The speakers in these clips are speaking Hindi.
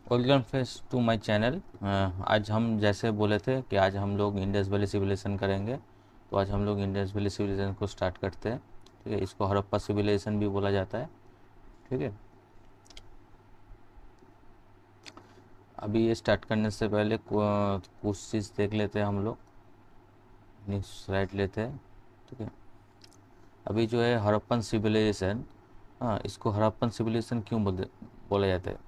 Welcome friends to my channel. आज हम जैसे बोले थे कि आज हम लोग इंडस वैली सिविलाइजेशन करेंगे, तो आज हम लोग इंडस वैली सिविलाइजेशन को स्टार्ट करते हैं। ठीक है, इसको हड़प्पा सिविलाइजेशन भी बोला जाता है। ठीक है, अभी ये स्टार्ट करने से पहले कुछ चीज़ देख लेते हैं हम लोग। नेक्स्ट स्लाइड लेते हैं। ठीक है, अभी जो है हड़प्पन सिविलाइजेशन, हाँ, इसको हड़प्पन सिविलाइजेशन क्यों बोला जाता है?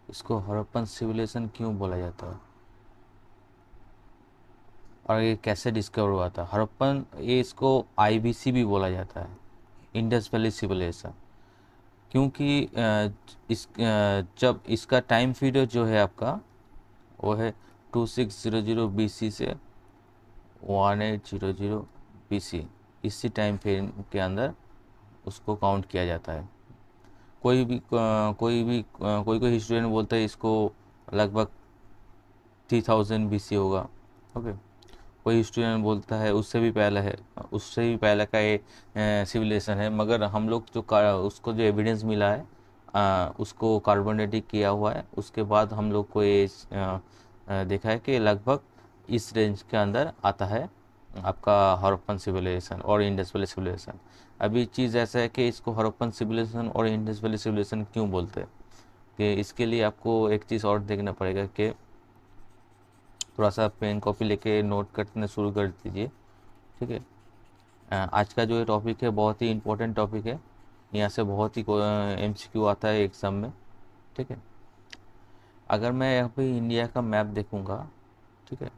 इसको हड़प्पन सिविलाइजेशन क्यों बोला जाता है और ये कैसे डिस्कवर हुआ था? हड़प्पन, ये इसको आईबीसी भी बोला जाता है, इंडस वैली सिविलाइजेशन। क्योंकि जब इसका टाइम पीरियड जो है आपका, वो है 2600 BC से 1800 BC। इसी टाइम पीरियड के अंदर उसको काउंट किया जाता है। कोई कोई हिस्टोरियन बोलता है इसको लगभग 3000 BC होगा। ओके, कोई हिस्टोरियन बोलता है उससे भी पहले है, उससे भी पहले का ये सिविलाइजेशन है। मगर हम लोग जो उसको जो एविडेंस मिला है, उसको कार्बन डेटिंग किया हुआ है। उसके बाद हम लोग को ये देखा है कि लगभग इस रेंज के अंदर आता है आपका हड़प्पन सिविलाइजेशन और इंडस वैली सिविलाइजेशन। अभी चीज़ ऐसा है कि इसको हड़प्पन सिविलाइजेशन और इंडस वैली सिविलाइजेशन क्यों बोलते हैं, कि इसके लिए आपको एक चीज़ और देखना पड़ेगा कि थोड़ा सा पेन कॉपी लेके नोट करना शुरू कर दीजिए। ठीक है, आज का जो ये टॉपिक है बहुत ही इम्पोर्टेंट टॉपिक है। यहाँ से बहुत ही MCQ आता है एग्ज़ाम में। ठीक है, अगर मैं यहाँ पे इंडिया का मैप देखूँगा, ठीक है,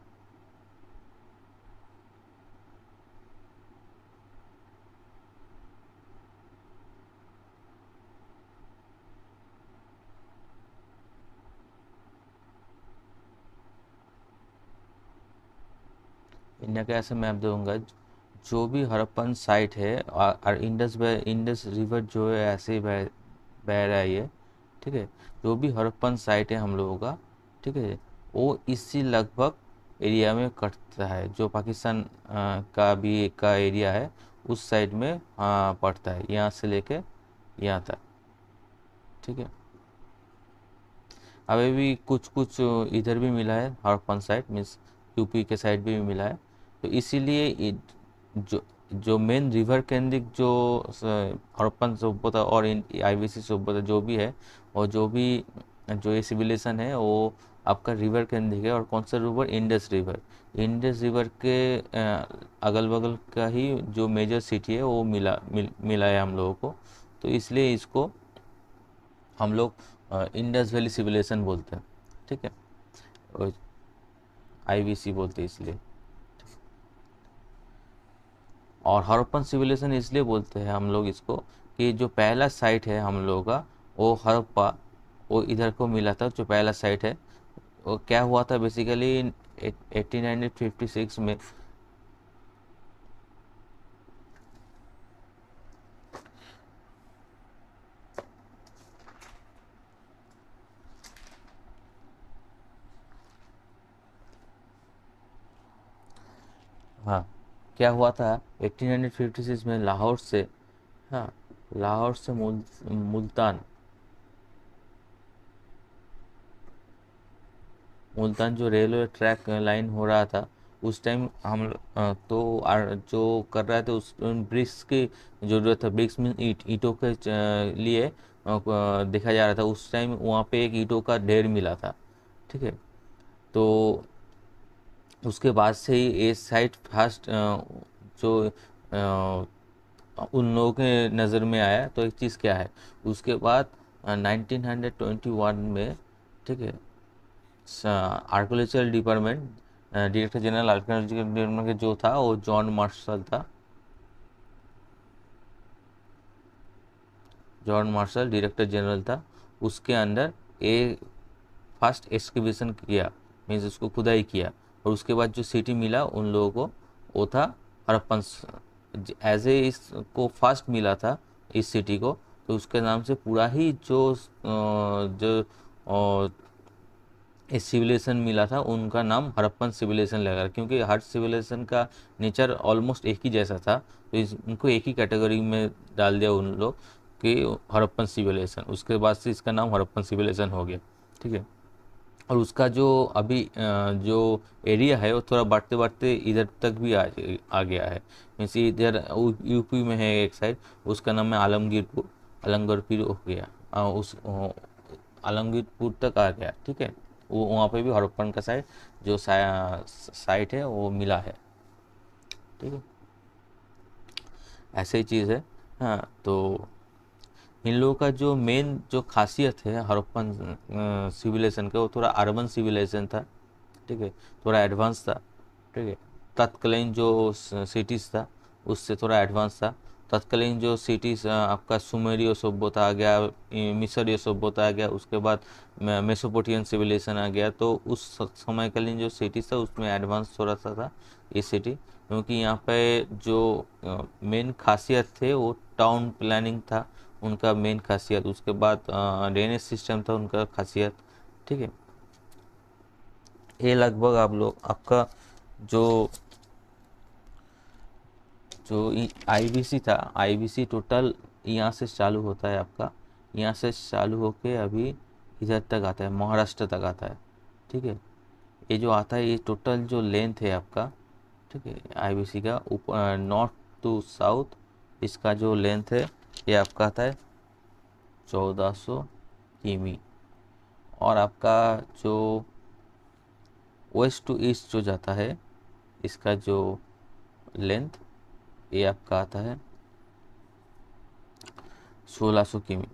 इंडिया का ऐसे मैप दूंगा, जो भी हड़प्पन साइट है और इंडस रिवर जो है ऐसे ही बह रहा है ये। ठीक है, जो भी हड़प्पन साइट है हम लोगों का, ठीक है, वो इसी लगभग एरिया में कटता है। जो पाकिस्तान का एरिया है, उस साइड में पड़ता है, यहाँ से लेके यहाँ तक। ठीक है, अभी भी कुछ कुछ इधर भी मिला है, हड़प्पन साइड मीन्स यूपी के साइड भी मिला है। तो इसीलिए जो जो मेन रिवर केंद्रित जो हड़प्पन सभ्यता और आईबीसी सभ्यता जो भी है, और जो ये सिविलाइजेशन है, वो आपका रिवर केंद्रित है। और कौन सा रिवर? इंडस रिवर के अगल बगल का ही जो मेजर सिटी है वो मिला है हम लोगों को। तो इसलिए इसको हम लोग इंडस वैली सिविलाइजेशन बोलते हैं। ठीक है, और आईवीसी बोलते हैं इसलिए। और हड़प्पन सिविलाइजेशन इसलिए बोलते हैं हम लोग इसको कि जो पहला साइट है हम लोगों का, वो हड़प्पा, वो इधर को मिला था। जो पहला साइट है वो क्या हुआ था बेसिकली 1856 में। हाँ, क्या हुआ था 1856 में लाहौर से, हाँ, लाहौर से मुल्तान मुल्तान जो रेलवे ट्रैक लाइन हो रहा था, उस टाइम जो कर रहा था, उस ब्रिक्स की ज़रूरत था। ब्रिक्स मीन ईंटों के लिए देखा जा रहा था। उस टाइम वहाँ पे एक ईंटों का ढेर मिला था। ठीक है, तो उसके बाद से ही ये साइट फर्स्ट जो उन लोगों के नज़र में आया। तो एक चीज़ क्या है, उसके बाद 1921 में, ठीक है, archaeological department, director general archaeological department के जो था वो जॉन मार्शल था। जॉन मार्शल डायरेक्टर जनरल था। उसके अंडर ए फर्स्ट एक्सकवेशन किया, मीन्स उसको खुदाई किया। और उसके बाद जो सिटी मिला उन लोगों को, वो था हड़प्पन। एज ए इसको फर्स्ट मिला था इस सिटी को, तो उसके नाम से पूरा ही जो इस सिविलाइजेशन मिला था उनका नाम हड़प्पन सिविलाइजेशन लगा, क्योंकि हर सिविलाइजेशन का नेचर ऑलमोस्ट एक ही जैसा था, तो उनको एक ही कैटेगरी में डाल दिया उन लोग कि हड़प्पन सिविलाइजेशन। उसके बाद से इसका नाम हड़प्पन सिविलाइजेशन हो गया, ठीक है। और उसका जो अभी जो एरिया है वो थोड़ा बढ़ते बढ़ते इधर तक भी आ गया है। मीन्स इधर यूपी में है एक साइड, उसका नाम है आलमगीरपुर। आलमगीरपुर हो गया, आलमगीरपुर तक आ गया, ठीक है। वो वहाँ पे भी हड़प्पन का साइड जो साइट है वो मिला है, ठीक है। ऐसे ही चीज़ है। हाँ, तो इन लोगों का जो मेन जो खासियत है हड़प्पन सिविलाइजेशन का, वो थोड़ा अर्बन सिविलाइजेशन था, ठीक है, थोड़ा एडवांस था, ठीक है। तत्कालीन जो सिटीज़ था उससे थोड़ा एडवांस था। तत्कालीन जो सिटीज़ आपका सुमेरियो सभ्यता आ गया, मिस्रीय सभ्यता आ गया, उसके बाद मेसोपोटामियन सिविलाइजेशन आ गया, तो उस समयकालीन जो सिटीज़ था उसमें एडवांस थोड़ा सा था ये सिटी, क्योंकि यहाँ पे जो मेन खासियत थे वो टाउन प्लानिंग था उनका मेन खासियत। उसके बाद ड्रेनेज सिस्टम था उनका खासियत, ठीक है। ये लगभग आप लोग आपका जो जो आईबीसी था, आईबीसी टोटल यहाँ से चालू होता है आपका, यहाँ से चालू होके अभी इधर तक आता है, महाराष्ट्र तक आता है, ठीक है। ये जो आता है ये टोटल जो लेंथ है आपका, ठीक है, आईबीसी का ऊपर नॉर्थ टू साउथ, इसका जो लेंथ है ये आपका आता है 1400 किमी। और आपका जो वेस्ट टू ईस्ट जो जाता है इसका जो लेंथ ये आपका आता है 1600 किमी।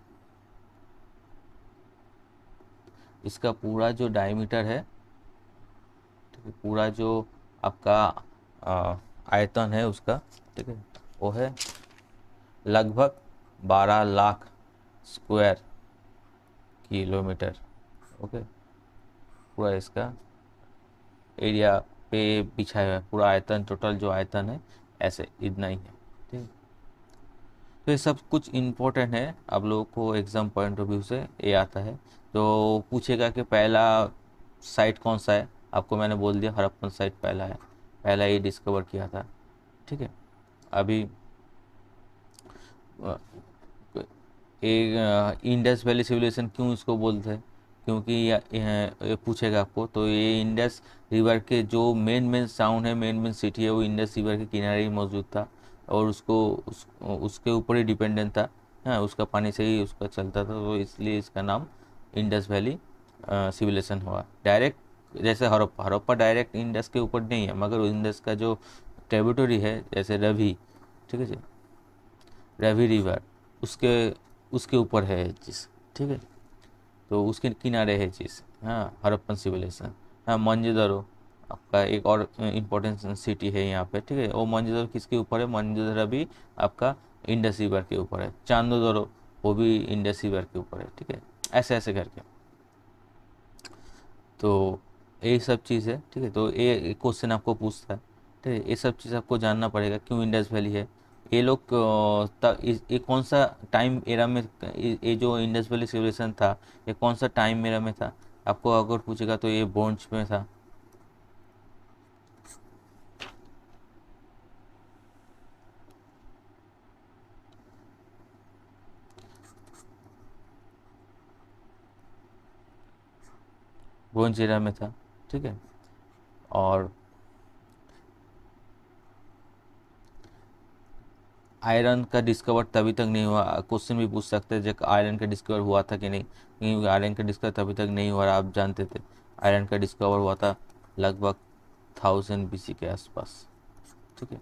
इसका पूरा जो डायमीटर है, ठीक है, पूरा जो आपका आयतन है उसका, ठीक है, वो है लगभग 12 लाख स्क्वायर किलोमीटर, ओके। पूरा इसका एरिया पे बिछाया हुआ है, पूरा आयतन टोटल जो आयतन है ऐसे इतना ही है, ठीक है। तो ये सब कुछ इम्पोर्टेंट है, आप लोगों को एग्ज़ाम पॉइंट ऑफ व्यू से ये आता है। तो पूछेगा कि पहला साइट कौन सा है, आपको मैंने बोल दिया हड़प्पन साइट पहला है, पहला ये डिस्कवर किया था, ठीक है। अभी एक इंडस वैली सिविलाइजेशन क्यों इसको बोलते हैं, क्योंकि ये पूछेगा आपको, तो ये इंडस रिवर के जो मेन मेन टाउन है, मेन मेन सिटी है, वो इंडस रिवर के किनारे ही मौजूद था, और उसके ऊपर ही डिपेंडेंट था। हाँ, उसका पानी से ही उसका चलता था, तो इसलिए इसका नाम इंडस वैली सिविलाइजेशन हुआ। डायरेक्ट जैसे हड़प्पा, हड़प्पा डायरेक्ट इंडस के ऊपर नहीं है, मगर इंडस का जो ट्रिब्यूटरी है जैसे रवि, ठीक है जी, रवि रिवर, उसके उसके ऊपर है ये चीज़, ठीक है। तो उसके किनारे है चीज़, हाँ, हड़प्पन सिविलाइजेशन। हाँ, मोहनजोदड़ो आपका एक और इम्पोर्टेंट सिटी है यहाँ पे, ठीक है। वो मोहनजोदड़ो किसके ऊपर है, मोहनजोदड़ो भी आपका इंडस रिवर के ऊपर है। चांदोदड़ो वो भी इंडस रिवर के ऊपर है, ठीक है। ऐसे ऐसे करके, तो यही सब चीज़ है, ठीक है। तो ये क्वेश्चन आपको पूछता है, ठीक है। ये सब चीज़ आपको जानना पड़ेगा, क्यों इंडस वैली है। ये लोग ये कौन सा टाइम एरा में, ये जो इंडस वैली सिविलाइजेशन था ये कौन सा टाइम एरा में था, आपको अगर पूछेगा तो ये ब्रोंज में था। ब्रोंज एरा में था, ठीक है। और आयरन का डिस्कवर तभी तक नहीं हुआ, क्वेश्चन भी पूछ सकते हैं जब आयरन का डिस्कवर हुआ था कि नहीं, क्योंकि आयरन का डिस्कवर तभी तक नहीं हुआ, आप जानते थे। आयरन का डिस्कवर हुआ था लगभग 1000 BC के आसपास, ठीक है।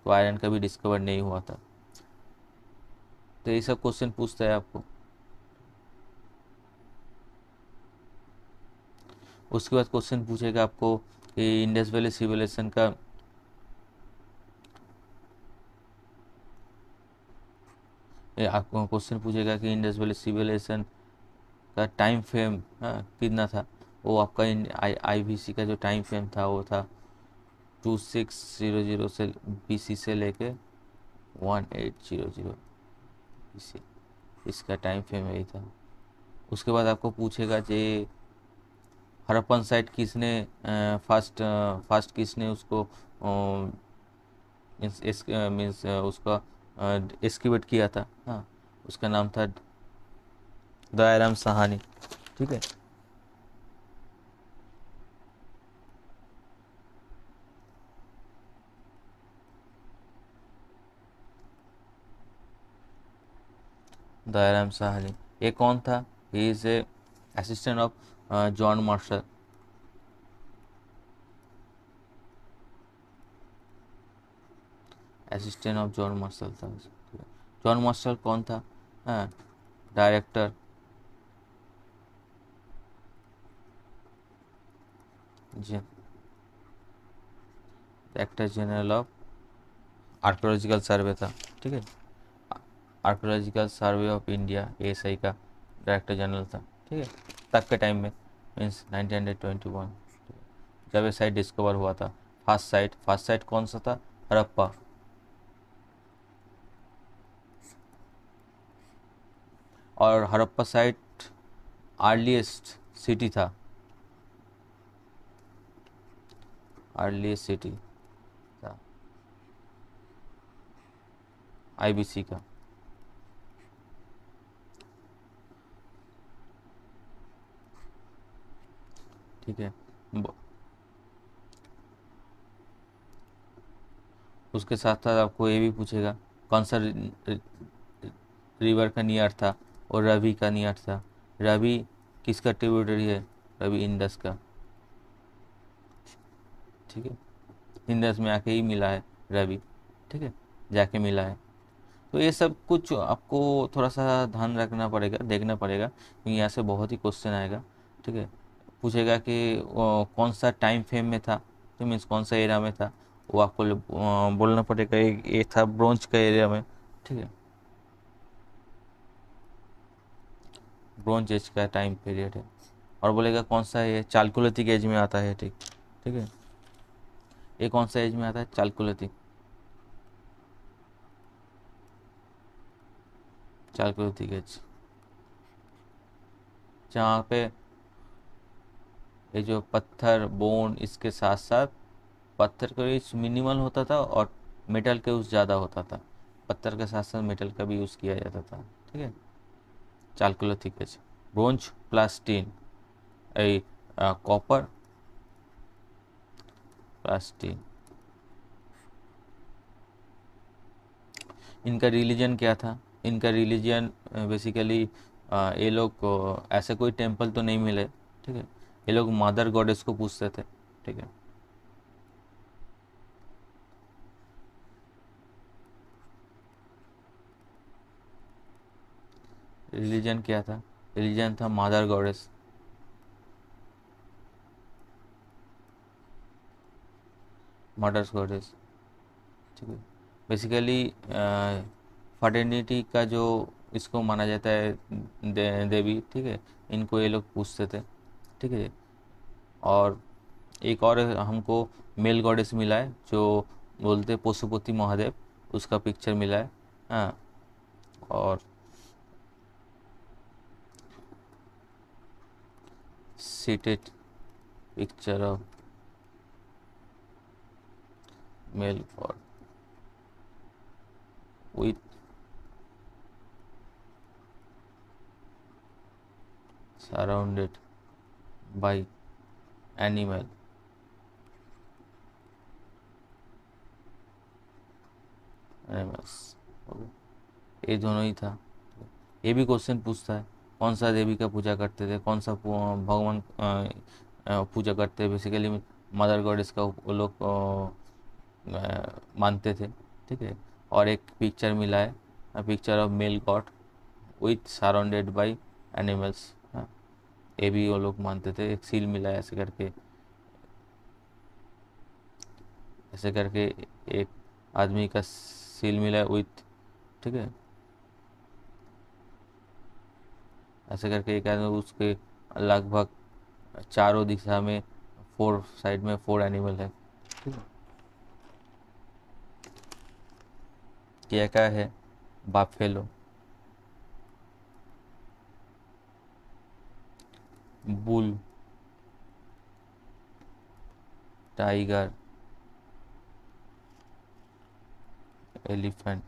तो आयरन का भी डिस्कवर नहीं हुआ था। तो ये सब क्वेश्चन पूछता है आपको। उसके बाद क्वेश्चन पूछेगा आपको कि इंडस वैली सिविलाइजेशन का, ये आपको क्वेश्चन पूछेगा कि इंडस वैली सिविलाइजेशन का टाइम फ्रेम, हाँ, कितना था। वो आपका IBC का जो टाइम फ्रेम था वो था 2600 से BC से लेके 1800 BC, इसका टाइम फ्रेम यही था। उसके बाद आपको पूछेगा जे हड़प्पन साइट किसने फर्स्ट फर्स्ट किसने उसको मीन्स उसका एक्सक्यूट किया था? हाँ, उसका नाम था दयाराम साहनी। ठीक है। दयाराम साहनी ये कौन था? He is a assistant of John Marshall. Assistant of John Marshall था। जॉन मार्शल कौन था? हाँ, director, director general of archaeological survey था। ठीक है, archaeological survey of India, ASI का डायरेक्टर जनरल था। ठीक है, तक के टाइम में, मीन्स 1921 जब ये साइट डिस्कवर हुआ था। फर्स्ट साइट कौन सा था? हड़प्पा। और हड़प्पा साइट अर्लीस्ट सिटी था, अर्लीस्ट सिटी था आईबीसी का। ठीक है, उसके साथ साथ आपको ये भी पूछेगा कौन सा रिवर का नियर था, और रवि का नियर था। रवि किसका ट्रिब्यूटरी है? रवि इंडस का। ठीक है, इंडस में आके ही मिला है रवि। ठीक है, जाके मिला है। तो ये सब कुछ आपको थोड़ा सा ध्यान रखना पड़ेगा, देखना पड़ेगा, क्योंकि यहाँ से बहुत ही क्वेश्चन आएगा। ठीक है, पूछेगा कि कौन सा टाइम फ्रेम में था, तो मीन्स कौन सा एरिया में था, वो आपको बोलना पड़ेगा। ये था ब्रोंज का एरिया में। ठीक है, ब्रोंज एज का टाइम पीरियड है। और बोलेगा कौन सा ये चालकुलिथिक एज में आता है। ठीक, ठीक है, ये कौन सा एज में आता है? चालकुलिथिक, चालकुलिथिक एज, जहाँ पे ये जो पत्थर बोन इसके साथ साथ पत्थर का यूज मिनिमल होता था और मेटल का यूज ज़्यादा होता था। पत्थर के साथ साथ मेटल का भी यूज़ किया जाता था। ठीक है, चालकुलिथिक एज, ब्रोंज प्लस टिन, ए कॉपर प्लस टिन। इनका रिलीजन क्या था? इनका रिलीजन बेसिकली ये लोग को ऐसे कोई टेम्पल तो नहीं मिले। ठीक है, ये लोग मदर गॉडेस को पूछते थे। ठीक है, रिलीजन क्या था? रिलीजन था मदर गॉडेस, मदर्स गॉडेस। ठीक है, बेसिकली फर्टिनिटी का जो इसको माना जाता है देवी। ठीक है, इनको ये लोग पूछते थे। ठीक है, और एक और हमको मेल गॉडेस मिला है जो बोलते पशुपति महादेव, उसका पिक्चर मिला है। हाँ, और seated picture of male God with surrounded by animal, animals. ये दोनों ही था। ये भी क्वेश्चन पूछता है कौन सा देवी का पूजा करते थे, कौन सा भगवान पूजा करते हैं। बेसिकली मदर गॉडेस का वो लोग मानते थे। ठीक है, और एक पिक्चर मिला है, picture of male God with surrounded by animals. हाँ, ये भी वो लोग मानते थे। एक सील मिला है ऐसे करके, ऐसे करके एक आदमी का सील मिला है विथ। ठीक है, ऐसे करके एक आदमी, उसके लगभग चारों दिशा में, फोर साइड में फोर एनिमल है। ठीक है, क्या है? Buffalo, bull, tiger, elephant,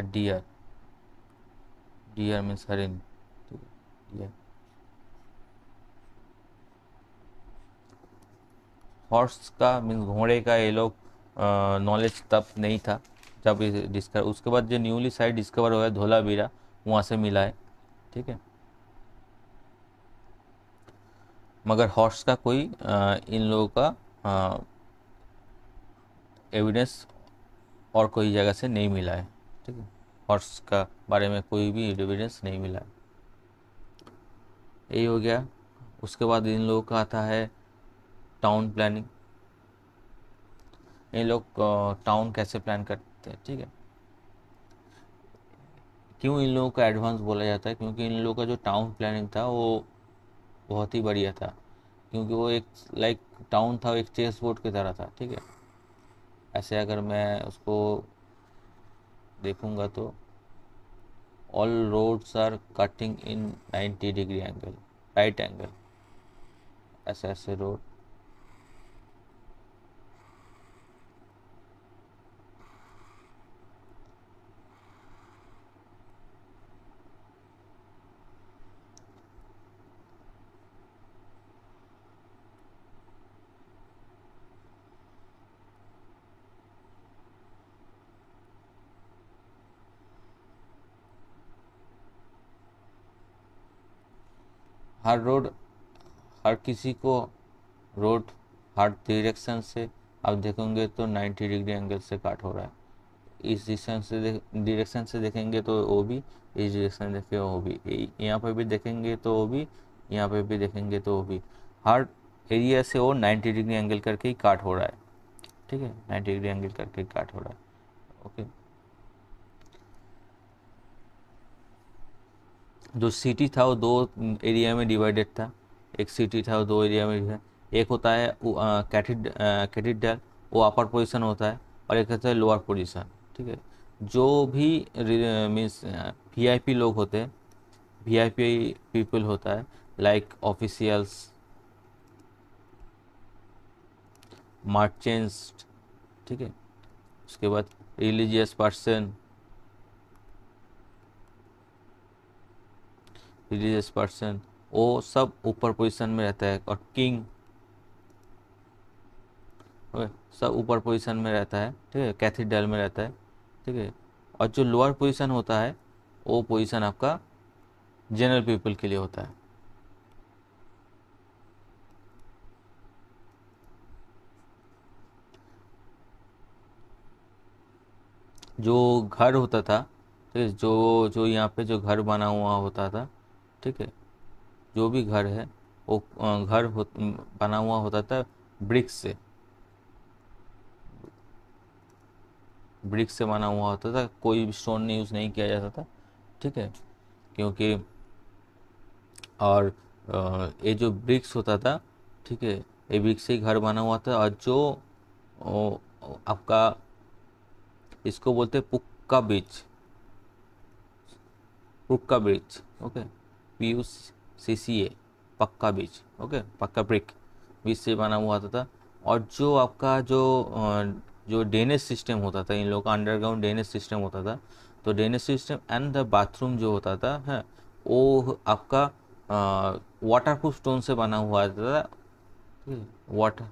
deer, deer means हरिन, डियर। हॉर्स का मीन्स घोड़े का, ये लोग नॉलेज तब नहीं था जब डिस्कवर, उसके बाद जो न्यूली साइट डिस्कवर हुआ है धोलावीरा, वहाँ से मिला है, ठीक है। मगर हॉर्स का कोई इन लोगों का एविडेंस और कोई जगह से नहीं मिला है, ठीक है। हॉर्स का बारे में कोई भी एविडेंस नहीं मिला है। यही हो गया। उसके बाद इन लोगों का आता है टाउन प्लानिंग। इन लोग टाउन कैसे प्लान करते हैं, ठीक है। क्यों इन लोगों का एडवांस बोला जाता है, क्योंकि इन लोगों का जो टाउन प्लानिंग था वो बहुत ही बढ़िया था, क्योंकि वो एक लाइक टाउन था, एक चेस बोर्ड की तरह था, ठीक है। ऐसे अगर मैं उसको देखूंगा तो all roads are cutting in 90 degree angle, right angle, ऐसे ऐसे रोड। हर रोड, हर किसी को रोड हर डायरेक्शन से आप देखोगे तो 90 डिग्री एंगल से काट हो रहा है। इस डायरेक्शन से देखेंगे तो वो भी, इस डायरेक्शन देखेंगे वो भी, यहाँ पे भी देखेंगे तो वो भी, यहाँ पे भी देखेंगे तो वो भी, हर एरिया से वो 90 डिग्री एंगल करके ही काट हो रहा है, ठीक है। 90 डिग्री एंगल करके ही काट हो रहा है, ओके। जो सिटी था वो दो एरिया में डिवाइडेड था। एक सिटी था वो दो एरिया में डिवाइड, एक होता है कैथीड्रल, वो अपर पोजीशन होता है, और एक होता है लोअर पोजीशन, ठीक है। जो भी मीन्स वीआईपी लोग होते हैं, वीआईपी पीपल होता है, लाइक ऑफिशियल्स, मर्चेंट्स, ठीक है। उसके बाद रिलीजियस पर्सन, रिलीजियस पर्सन, वो सब ऊपर पोजीशन में रहता है, और किंग सब ऊपर पोजीशन में रहता है, ठीक है, कैथीड्रल में रहता है, ठीक है। और जो लोअर पोजीशन होता है वो पोजीशन आपका जनरल पीपल के लिए होता है। जो घर होता था, ठीक है, जो जो यहाँ पे जो घर बना हुआ होता था, ठीक है, जो भी घर है वो बना हुआ होता था ब्रिक्स से, ब्रिक्स से बना हुआ होता था, कोई भी स्टोन यूज़ नहीं किया जाता था, ठीक है। क्योंकि और ये जो ब्रिक्स होता था, ठीक है, ये ब्रिक्स से ही घर बना हुआ था। और जो ओ, आपका इसको बोलते हैं पुक्का ब्रिज, पुक्का ब्रिज, ओके, PUCCA, पक्का ब्रिज, ओके, पक्का ब्रिक ब्रिज से बना हुआ होता था। और जो आपका जो ड्रेनेज सिस्टम होता था, इन लोगों का अंडरग्राउंड ड्रेनेज सिस्टम होता था, तो drainage system and the bathroom जो होता था है, वो आपका वाटरप्रूफ स्टोन से बना हुआ था, water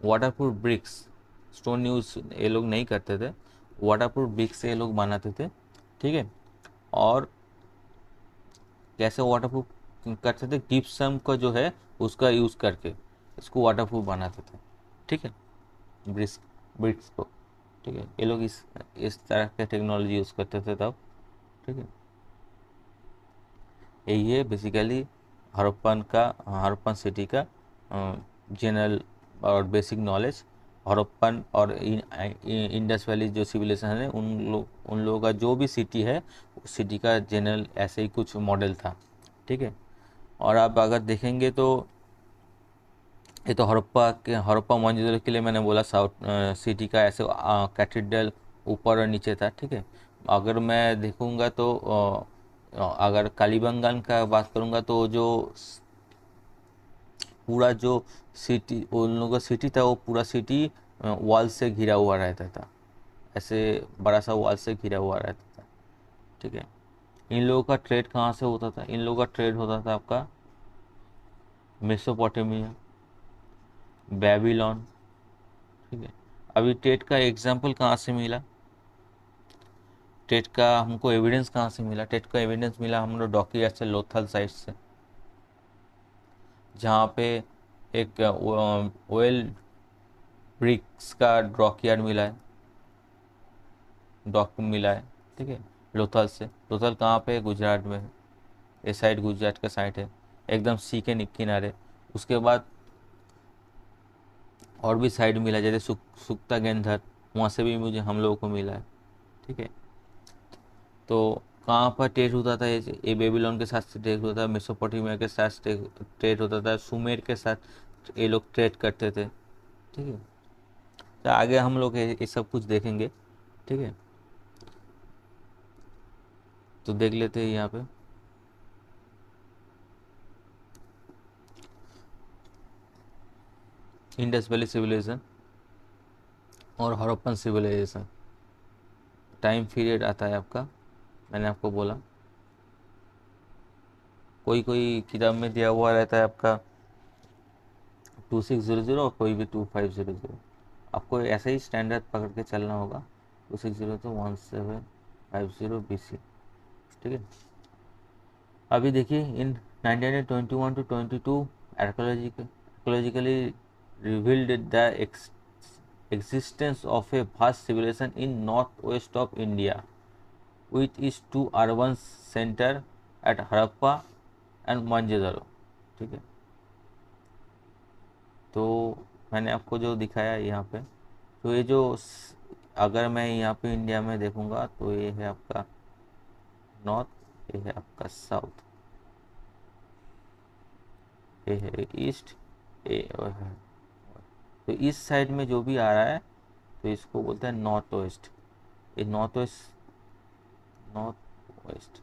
waterproof bricks, stone use ये लोग नहीं करते थे, वाटरप्रूफ ब्रिक्स से ये लोग बनाते थे, ठीक है। और कैसे वाटरप्रूफ करते थे, जिप्सम का जो है उसका यूज़ करके इसको वाटरप्रूफ बनाते थे, ठीक है, ब्रिक्स ब्रिक्स को, ठीक है। ये लोग इस तरह के टेक्नोलॉजी यूज़ करते थे तब, ठीक है। यही है बेसिकली हड़प्पन सिटी का जनरल और बेसिक नॉलेज। हड़प्पन और इंडस वैली जो सिविलाइजेशन है, उन लोगों का जो भी सिटी है उस सिटी का जनरल ऐसे ही कुछ मॉडल था, ठीक है। और आप अगर देखेंगे तो ये तो हड़प्पा मोहनजोदड़ो के लिए मैंने बोला, साउथ सिटी का ऐसे कैथीड्रल ऊपर और नीचे था, ठीक है। अगर मैं देखूंगा तो अगर कालीबंगान का बात करूंगा तो जो पूरा जो सिटी उन लोगों का सिटी था वो पूरा सिटी वॉल से घिरा हुआ रहता था, ऐसे बड़ा सा वॉल से घिरा हुआ रहता था। ठीक है। इन लोगों का ट्रेड कहाँ से होता था? इन लोगों का ट्रेड होता था आपका मेसोपोटामिया, बेबीलोन। ठीक है। अभी ट्रेड का एग्जाम्पल कहाँ से मिला? ट्रेड का हमको एविडेंस कहाँ से मिला? ट्रेड का एविडेंस मिला हम लोग डॉकयार्ड से, लोथल साइट से, जहाँ पे एक ऑयल ब्रिक्स का डॉकयार्ड मिला है, डॉक मिला है। ठीक है। लोथल से, लोथल कहाँ पे है? गुजरात में है। ये साइड गुजरात का साइड है, एकदम सी के किनारे। उसके बाद और भी साइड मिला, जैसे सुक्ता गेंदर, वहाँ से भी मुझे हम लोगों को मिला है। ठीक है। तो कहाँ पर ट्रेड होता था? ये बेबीलोन के साथ ट्रेड होता था, मेसोपोटामिया के साथ ट्रेड होता था, सुमेर के साथ ये लोग ट्रेड करते थे। ठीक है। तो आगे हम लोग ये सब कुछ देखेंगे। ठीक है। तो देख लेते हैं यहाँ पे इंडस वैली सिविलाइजेशन और हड़प्पन सिविलाइजेशन। टाइम पीरियड आता है आपका, मैंने आपको बोला कोई कोई किताब में दिया हुआ रहता है आपका 2600 और कोई भी 2500। आपको ऐसे ही स्टैंडर्ड पकड़ के चलना होगा। 260 तो 1750 BC। ठीक है। अभी देखिए इन 1921 to 22 archaeologically revealed the existence of a vast civilization in northwest of India with its two urban center at Harappa and Mohenjo-daro। ठीक है। तो मैंने आपको जो दिखाया यहाँ पे, तो ये जो अगर मैं यहाँ पे इंडिया में देखूँगा तो ये है आपका नॉर्थ, ये है आपका साउथ, ये है ईस्ट, ये है। तो इस साइड में जो भी आ रहा है तो इसको बोलते हैं नॉर्थ वेस्ट। ये north west, north west,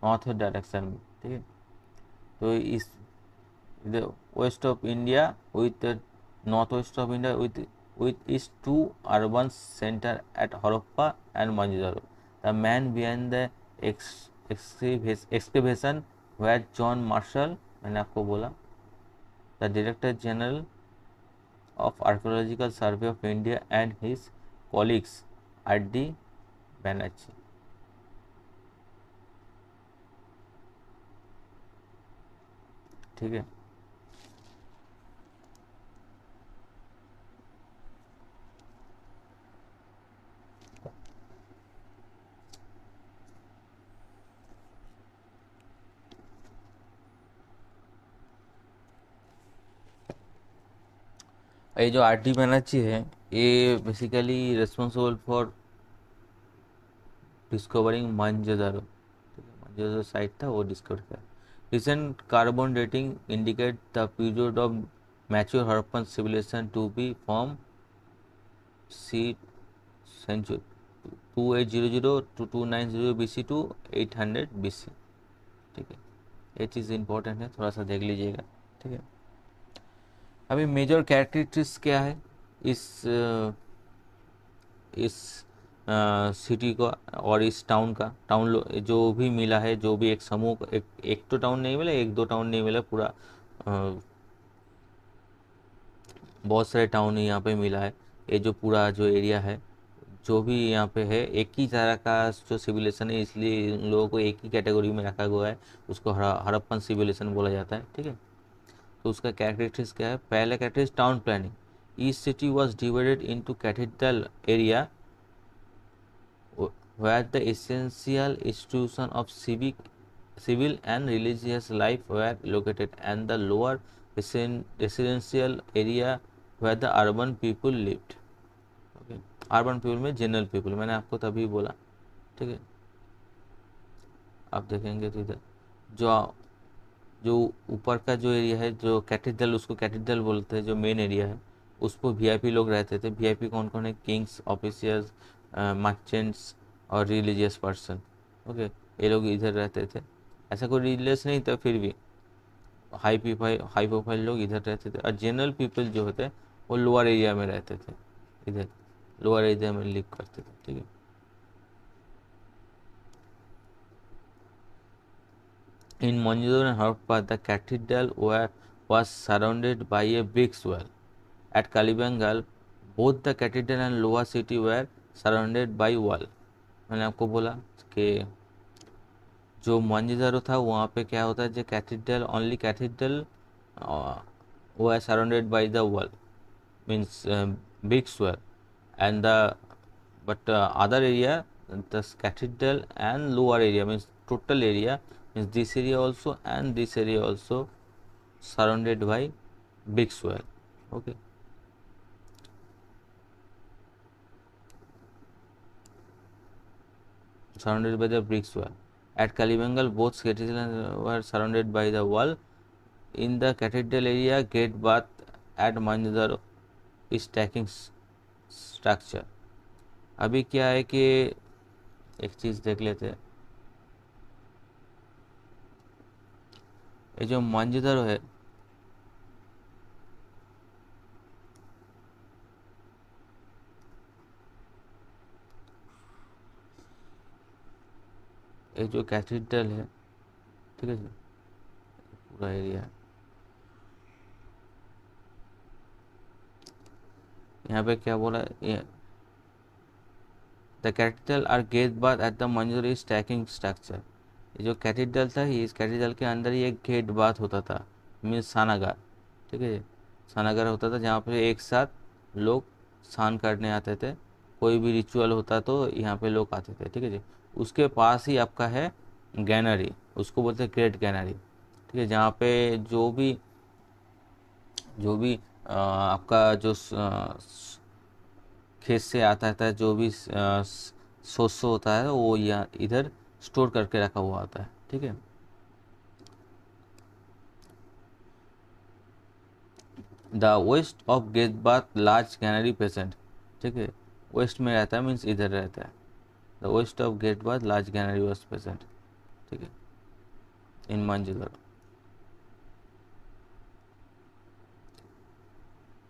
north direction में। ठीक है। तो इस the west of India with the northwest of India with its two urban center at Harappa and Mohenjo-daro. The man behind the excavation were John Marshall, मैंने आपको बोला, the Director General of Archaeological Survey of India, and his colleagues R.D. Banerjee। ठीक है। ये जो R.D. बैनर्जी है, ये basically responsible for discovering Mohenjodaro. ठीक है। मोहनजोदड़ो साइट था वो डिस्कवर किया। Recent carbon dating indicate the period of mature Harappan civilisation to be from C century 2800 to 290 BC to 800 BC। ठीक है। ये चीज़ इंपॉर्टेंट है, थोड़ा सा देख लीजिएगा। ठीक है। अभी मेजर कैरेक्टरिस्टिक्स क्या है इस सिटी का और इस टाउन का? टाउन जो भी मिला है, जो भी एक समूह, एक तो टाउन नहीं मिला, एक दो टाउन नहीं मिला, पूरा बहुत सारे टाउन यहाँ पे मिला है। ये जो पूरा जो एरिया है, जो भी यहाँ पे है, एक ही तरह का जो सिविलाइजेशन है, इसलिए इन लोगों को एक ही कैटेगरी में रखा गया है, उसको हड़प्पन सिविलाइजेशन बोला जाता है। ठीक है। तो उसका कैरेक्टरिस्टिक्स क्या है? पहला characteristics town planning. Each city was divided into cathedral area where the essential institution of civil and religious life were located, and the lower residential area where the urban people lived। okay। Urban people में जनरल पीपल, मैंने आपको तभी बोला। ठीक है। आप देखेंगे तो इधर जो जो ऊपर का जो एरिया है, जो कैथेड्रल, उसको कैथेड्रल बोलते हैं, जो मेन एरिया है उस पर वीआईपी लोग रहते थे। वीआईपी कौन कौन है? किंग्स, ऑफिसर्स, मर्चेंट्स और रिलीजियस पर्सन। ओके, ये लोग इधर रहते थे। ऐसा कोई रिलीजियस नहीं था, फिर भी हाई प्रोफाइल लोग इधर रहते थे, और जनरल पीपल जो होते हैं वो लोअर एरिया में रहते थे, इधर लोअर एरिया में लिव करते थे। ठीक है, in Mohenjo-daro and Harappa, the cathedral was surrounded by a brick wall. At Kalibangal, both the cathedral and lower city were surrounded by wall. मैंने आपको बोला कि जो मोहनजोदारो था वहाँ पे क्या होता है, जो कैथीड्रल, ओनली कैथीड्रल वो है surrounded by the wall, means big square, and the but other area, the cathedral and lower area, means total area, means this area also and this area also surrounded by big soil. Okay, surrounded by the brick soil. At Kalibangal, both cathedrals were surrounded by the wall. In the cathedral area, great bath at Mohenjo-daro is stacking structure. अभी क्या है कि एक चीज़ देख लेते हैं, ये जो मोहनजोदारो है, ये जो कैथीड्रल है, ठीक है जी, पूरा एरिया है, यहाँ पे क्या बोला, the cathedral are great bath at the Mohenjodaro is stacking structure. ये जो कैथीड्रल था, ये इस कैथीड्रल के अंदर ही एक गेट बाथ होता था, मीन्स स्नानागार। ठीक है, स्नानागार होता था जहाँ पे एक साथ लोग स्नान करने आते थे, कोई भी रिचुअल होता तो यहाँ पे लोग आते थे। ठीक है जी, उसके पास ही आपका है गैनरी, उसको बोलते हैं ग्रेट गैनरी। ठीक है, जहाँ पे जो भी आपका जो खेत से आता है, जो भी सोर्स होता है वो यहाँ इधर स्टोर करके रखा हुआ आता है। ठीक है, the west of great bath large granary present. ठीक है, वेस्ट में रहता है, मीन्स इधर रहता है, the west of great bath large granary was present. ठीक है, इन Mohenjodaro.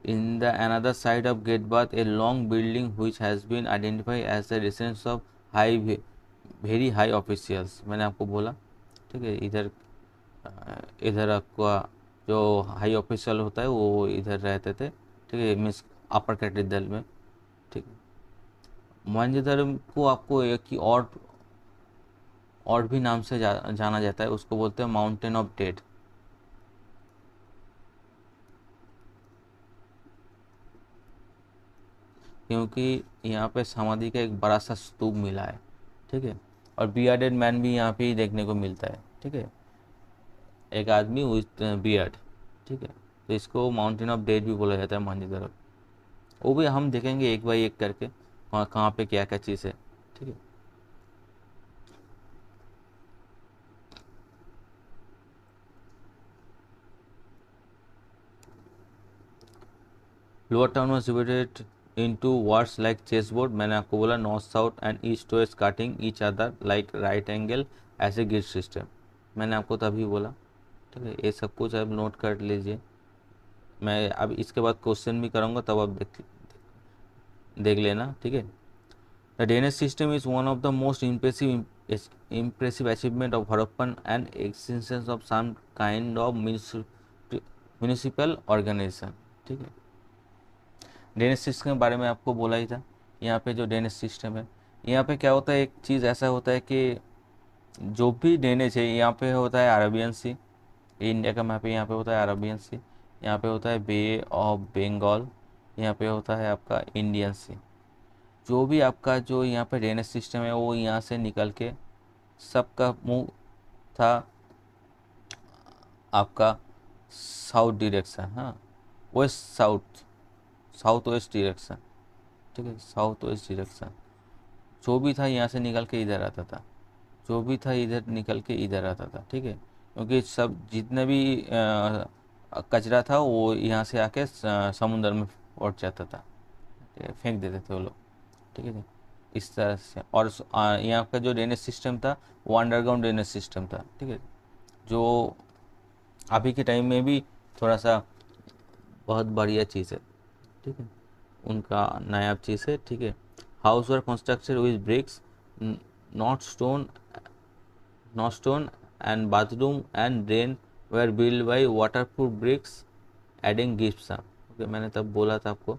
In the another side of Gate Bath, a long building which has been identified as the residence of high very high officials, मैंने आपको बोला। ठीक है, इधर आपका जो हाई ऑफिशियल होता है वो इधर रहते थे। ठीक है, मीन्स अपर कैथेड्रल में। ठीक है, मोहनजोदड़ो को आपको एक ही और भी नाम से जाना जाता है, उसको बोलते हैं माउंटेन ऑफ डेड। क्योंकि यहाँ पे समाधि का एक बड़ा सा स्तूप मिला है। ठीक है, और बियर्डेड मैन भी यहाँ पे ही देखने को मिलता है। ठीक है, एक आदमी विथ बियर्ड। ठीक है, तो इसको माउंटेन ऑफ डेड भी बोला जाता है मोहनजोदड़ो। वो भी हम देखेंगे एक बाई एक करके वहाँ कहाँ पे क्या क्या चीज़ है। ठीक है, lower town was divided into wards like chess board. मैंने आपको बोला north south and east west cutting each other like right angle ऐसे ग्रिड सिस्टम, मैंने आपको तभी बोला। ठीक है, ये सब कुछ आप नोट कर लीजिए, मैं अब इसके बाद क्वेश्चन भी करूँगा, तब आप देख लेना। ठीक है, the Danish system is one of the most impressive achievement of Harappan and existence of some kind of municipal organization। ठीक है, डेनिश सिस्टम के बारे में आपको बोला ही था। यहाँ पे जो डेनिश सिस्टम है, यहाँ पे क्या होता है, एक चीज़ ऐसा होता है कि जो भी डेनिश है, यहाँ पे होता है अरेबियन सी, इंडिया का मैप है, यहाँ पे होता है अरेबियन सी, यहाँ पे होता है बे ऑफ बंगाल, यहाँ पे होता है आपका इंडियन सी। जो भी आपका जो यहाँ पे ड्रेनेज सिस्टम है वो यहाँ से निकल के सबका मुंह था आपका साउथ डायरेक्शन, हाँ, west south, south west direction. ठीक है, साउथ वेस्ट डायरेक्शन जो भी था यहाँ से निकल के इधर आता था, जो भी था इधर निकल के इधर आता था। ठीक है, क्योंकि सब जितने भी कचरा था वो यहाँ से आके समुद्र में पहुँच जाता था, फेंक देते थे वो लोग। ठीक है, इस तरह से। और यहाँ का जो ड्रेनेज सिस्टम था वो अंडरग्राउंड ड्रेनेज सिस्टम था, ठीक है, जो अभी के टाइम में भी थोड़ा सा बहुत बढ़िया चीज़ है, ठीक है, उनका नायाब चीज़ है, ठीक है। House were constructed with bricks, not stone, and bathroom and drain were built by waterproof bricks adding gypsum। Okay, मैंने तब बोला था आपको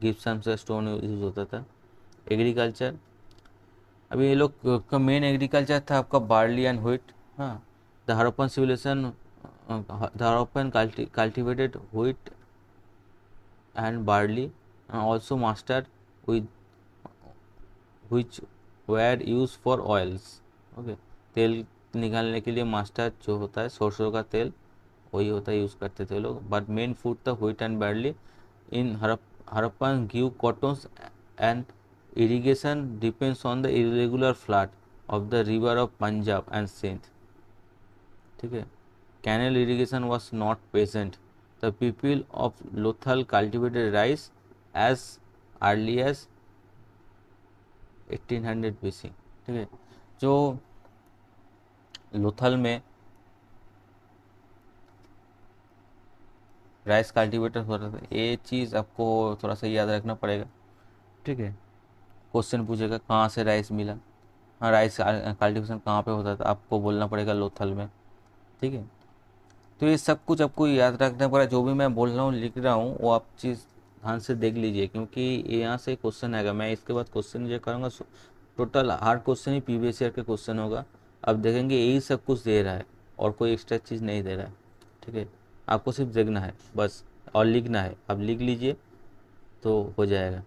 gypsum से स्टोन यूज होता था। एग्रीकल्चर, अभी ये लोग का मेन एग्रीकल्चर था आपका बार्ली एंड व्हीट। हाँ, the Harappan civilisation, the Harappan cultivated wheat and barley also mastered with which were used for oils। Okay, तेल निकालने के लिए मास्टर जो होता है सरसों का तेल, वही होता है, यूज़ करते थे लोग। बट मेन फूड था wheat and barley in Harappan give cottons and irrigation depends on the irregular flood of the river of Punjab and Sindh, ठीक है। Canal irrigation was not present। The people of Lothal cultivated rice as early as 1800 BC, ठीक है। जो लोथल में राइस कल्टीवेटर होता था, ये चीज़ आपको थोड़ा सा याद रखना पड़ेगा, ठीक है। क्वेश्चन पूछेगा कहाँ से राइस मिला, हाँ, राइस कल्टीवेशन कहाँ पे होता था, आपको बोलना पड़ेगा लोथल में, ठीक है। तो ये सब कुछ आपको याद रखना पड़ेगा, जो भी मैं बोल रहा हूँ लिख रहा हूँ वो आप चीज़ ध्यान से देख लीजिए, क्योंकि यहाँ से क्वेश्चन आएगा। मैं इसके बाद क्वेश्चन जो करूँगा टोटल हर क्वेश्चन ही प्रीवियस ईयर के क्वेश्चन होगा। अब देखेंगे यही सब कुछ दे रहा है और कोई एक्स्ट्रा चीज़ नहीं दे रहा है, ठीक है। आपको सिर्फ देखना है बस और लिखना है, अब लिख लीजिए तो हो जाएगा।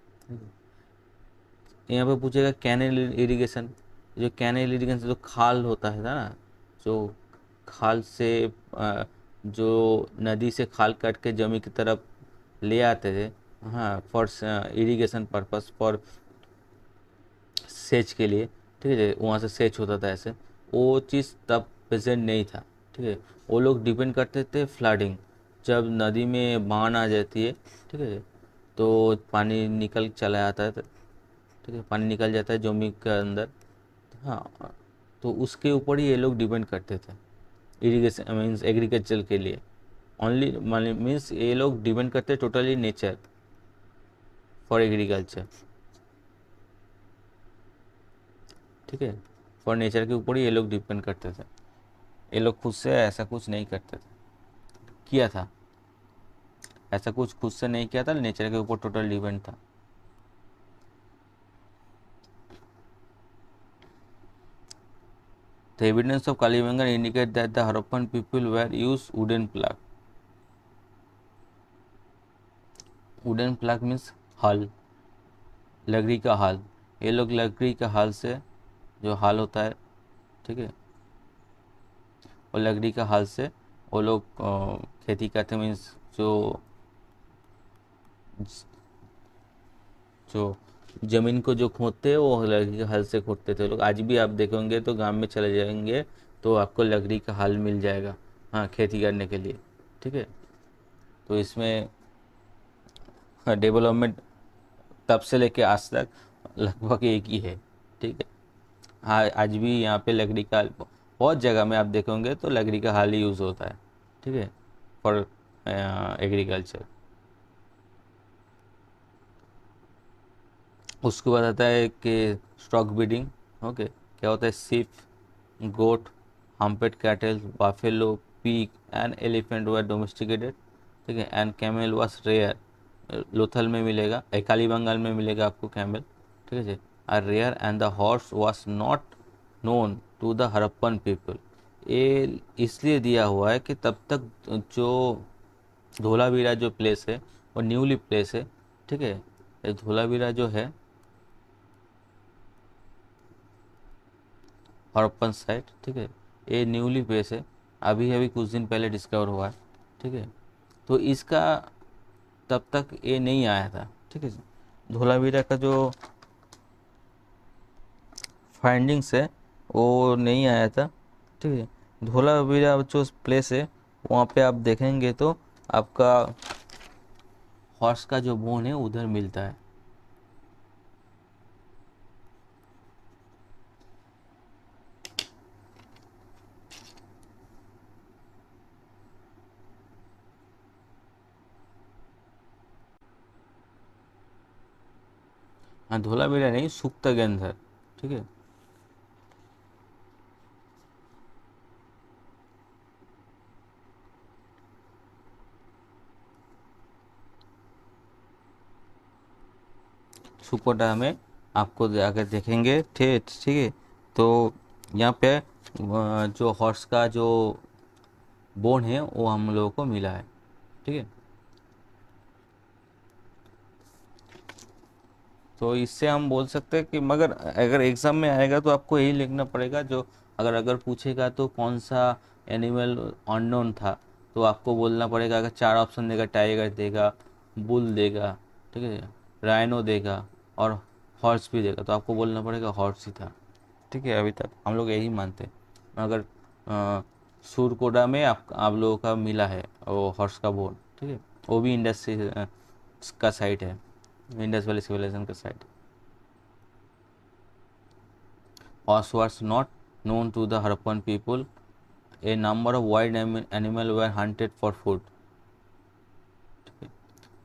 यहाँ पे पूछेगा कैनल इरिगेशन, जो कैनल इरिगेशन जो खाल होता है ना, जो खाल से जो नदी से खाल काट के जमीन की तरफ ले आते थे, हाँ, फॉर इरिगेशन पर्पस, फॉर सेच के लिए, ठीक है, वहाँ से सेच होता था ऐसे, वो चीज़ तब प्रेजेंट नहीं था, ठीक है। वो लोग डिपेंड करते थे फ्लडिंग, जब नदी में बाढ़ आ जाती है, ठीक है, तो पानी निकल चला जाता है, ठीक है, पानी निकल जाता है जमीन के अंदर, हाँ, तो उसके ऊपर ही ये लोग डिपेंड करते थे इरिगेशन मीन्स एग्रीकल्चर के लिए ओनली, मीन्स ये लोग डिपेंड करते टोटली नेचर फॉर एग्रीकल्चर, ठीक है, फॉर नेचर के ऊपर ही ये लोग डिपेंड करते थे। ये लोग खुद से ऐसा कुछ नहीं करते थे, किया था ऐसा कुछ खुद से नहीं किया था, नेचर के ऊपर टोटल डिपेंड था। The evidence of Kalibangan indicate that the Harappan people were used wooden plug। Wooden plug means हल, लकड़ी का हल। ये लोग लकड़ी का हल से, जो हल होता है, ठीक है, और लकड़ी का हल से वो लोग खेती करते, मीन्स जो जो ज़मीन को जो खोदते हैं वो लकड़ी का हल से खोदते थे लोग। आज भी आप देखेंगे तो गांव में चले जाएंगे तो आपको लकड़ी का हल मिल जाएगा, हाँ, खेती करने के लिए, ठीक है। तो इसमें डेवलपमेंट तब से लेके आज तक लगभग एक ही है, ठीक है। हाँ, आज भी यहाँ पे लकड़ी का बहुत जगह में आप देखेंगे तो लकड़ी का हाल ही यूज़ होता है, ठीक है, फॉर एग्रीकल्चर। उसके बाद आता है कि स्टॉक ब्रीडिंग। ओके, क्या होता है, sheep, goat, humped cattle, buffalo, pig and elephant were domesticated, ठीक है, and camel was rare. Lothal में मिलेगा, कालीबंगाल में मिलेगा आपको कैमल, ठीक है जी। Are rare and the horse was not known to the Harappan people. ये इसलिए दिया हुआ है कि तब तक जो धोलावीरा जो प्लेस है वो न्यूली प्लेस है, ठीक है। ये धोलावीरा जो है हड़प्पन साइट, ठीक है, ये न्यूली प्लेस है, अभी अभी कुछ दिन पहले डिस्कवर हुआ है, ठीक है। तो इसका तब तक ये नहीं आया था, ठीक है। धोलावीरा का जो फाइंडिंग्स है वो नहीं आया था, ठीक है। धोलावीरा जो प्लेस है वहाँ पे आप देखेंगे तो आपका हॉर्स का जो बोन है उधर मिलता है, हाँ, धोलावीरा नहीं, सुक्तगेंधर, ठीक है। सुकोटा में आपको अगर देखेंगे, ठीक ठीक है, तो यहाँ पे जो हॉर्स का जो बोन है वो हम लोगों को मिला है, ठीक है। तो इससे हम बोल सकते हैं कि मगर अगर एग्ज़ाम में आएगा तो आपको यही लिखना पड़ेगा, जो अगर अगर पूछेगा तो कौन सा एनिमल अननोन था, तो आपको बोलना पड़ेगा। अगर चार ऑप्शन देगा, टाइगर देगा, बुल देगा, ठीक है, राइनो देगा और हॉर्स भी देगा, तो आपको बोलना पड़ेगा हॉर्स ही था, ठीक है। अभी तक हम लोग यही मानते हैं। मगर सुरकोडा में आप लोगों का मिला है वो हॉर्स का बोन, ठीक है। वो भी इंडस का साइट है, इंडस वैली सिविलाइजेशन का site. Horse was not known to the Harappan people. A number of wild animals were hunted for food.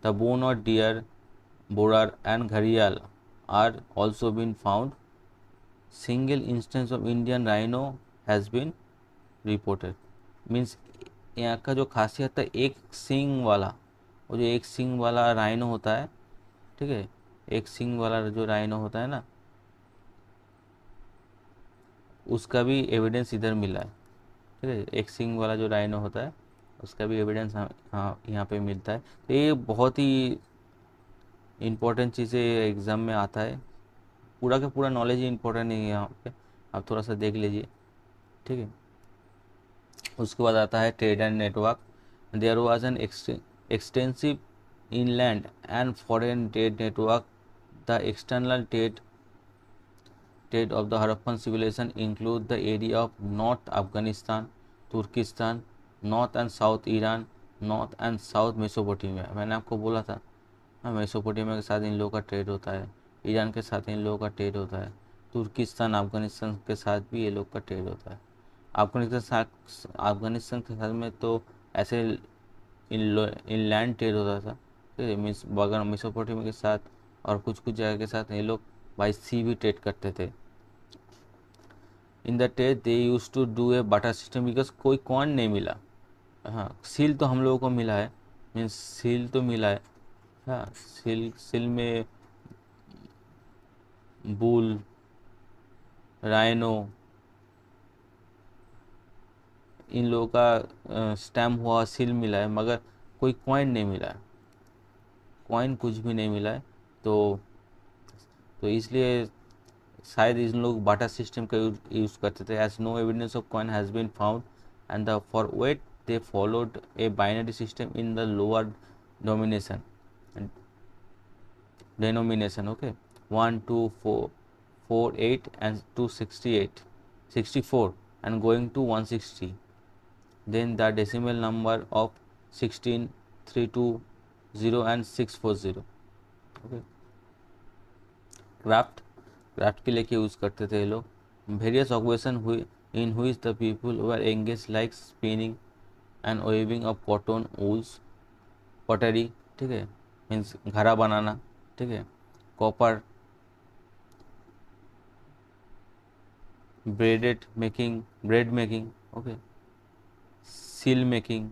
The bone of deer, boar, and gharial are also been found. Single instance of Indian rhino has been reported. Means यहाँ का जो खासियत है, एक सींग वाला, वो जो एक सींग वाला राइनो होता है, ठीक है, एक सींग वाला जो राइनो होता है ना, उसका भी एविडेंस इधर मिला है, ठीक है। एक सिंग वाला जो राइनो होता है उसका भी एविडेंस हाँ यहाँ पे मिलता है। तो ये बहुत ही इम्पोर्टेंट चीज़ें एग्ज़ाम में आता है। पूरा का पूरा नॉलेज ही इम्पोर्टेंट नहीं है यहाँ पे, आप थोड़ा सा देख लीजिए, ठीक है। उसके बाद आता है trade and network. There was an extensive inland and foreign trade network. The external trade of the Harappan civilization include the area of North Afghanistan, Turkestan, north and south Iran, north and south Mesopotamia. मैंने आपको बोला था, हाँ, मेसोपोटामिया के साथ इन लोगों का ट्रेड होता है, ईरान के साथ इन लोगों का ट्रेड होता है, तुर्किस्तान अफगानिस्तान के साथ भी ये लोग का ट्रेड होता है। अफगानिस्तान के साथ में तो ऐसे इनलैंड ट्रेड होता था, ठीक है, मीन्स बगल मेसोपोटामिया के साथ और कुछ कुछ जगह के साथ ये लोग बाई सी भी ट्रेड करते थे। In the trade they use to do a barter system, because कोई कॉइन नहीं मिला। हाँ, सील तो हम लोगों को मिला है, मीन्स सील तो मिला है। हाँ, सील सील में बुल, राइनो, इन लोगों का स्टैम्प हुआ सील मिला है, मगर कोई कॉइन नहीं मिला है, कॉइन कुछ भी नहीं मिला है। तो इसलिए शायद इन लोग बाटा सिस्टम का यूज़ करते थे। As no evidence of coin has been found and the for weight they followed a binary system in the lower domination denomination, okay, 1 2 4 4 8 and 268 64 and going to 160, then the decimal number of 16 320 and 640, okay। Craft, craft के लिए क्या यूज़ करते थे ये लोग। वेरियस ऑक्यूपेशन हुई इन हुई the people were engage like spinning and weaving of cotton wools, pottery, ठीक है, मीन्स घड़ा बनाना, ठीक है, copper, bread making, okay, seal making,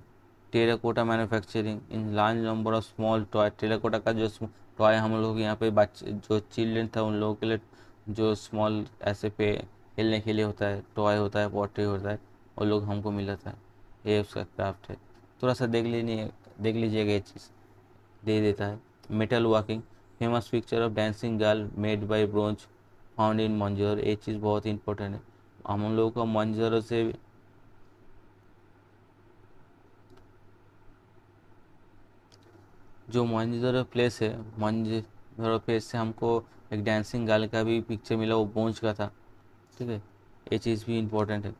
terracotta manufacturing in large number of small toy. Terracotta का जो टॉय हम लोग यहाँ पे बच्चे जो चिल्ड्रन था उन लोगों के लिए जो स्मॉल ऐसे पे खेलने के लिए होता है, टॉय होता है, पॉटरी होता है, वो लोग हमको मिला था। ये उसका क्राफ्ट है, थोड़ा सा देख लीजिएगा, ये चीज़ दे देता है। Metal working, famous picture of dancing girl made by bronze found in मंजर। ये चीज़ बहुत इंपॉर्टेंट है। हम लोगों को मंजरों से जो मोहनजोदड़ो प्लेस है, मोहनजोदड़ो प्लेस से हमको एक डांसिंग गर्ल का भी पिक्चर मिला, वो ब्रोंज का था, ठीक है। ये चीज़ भी इम्पोर्टेंट है,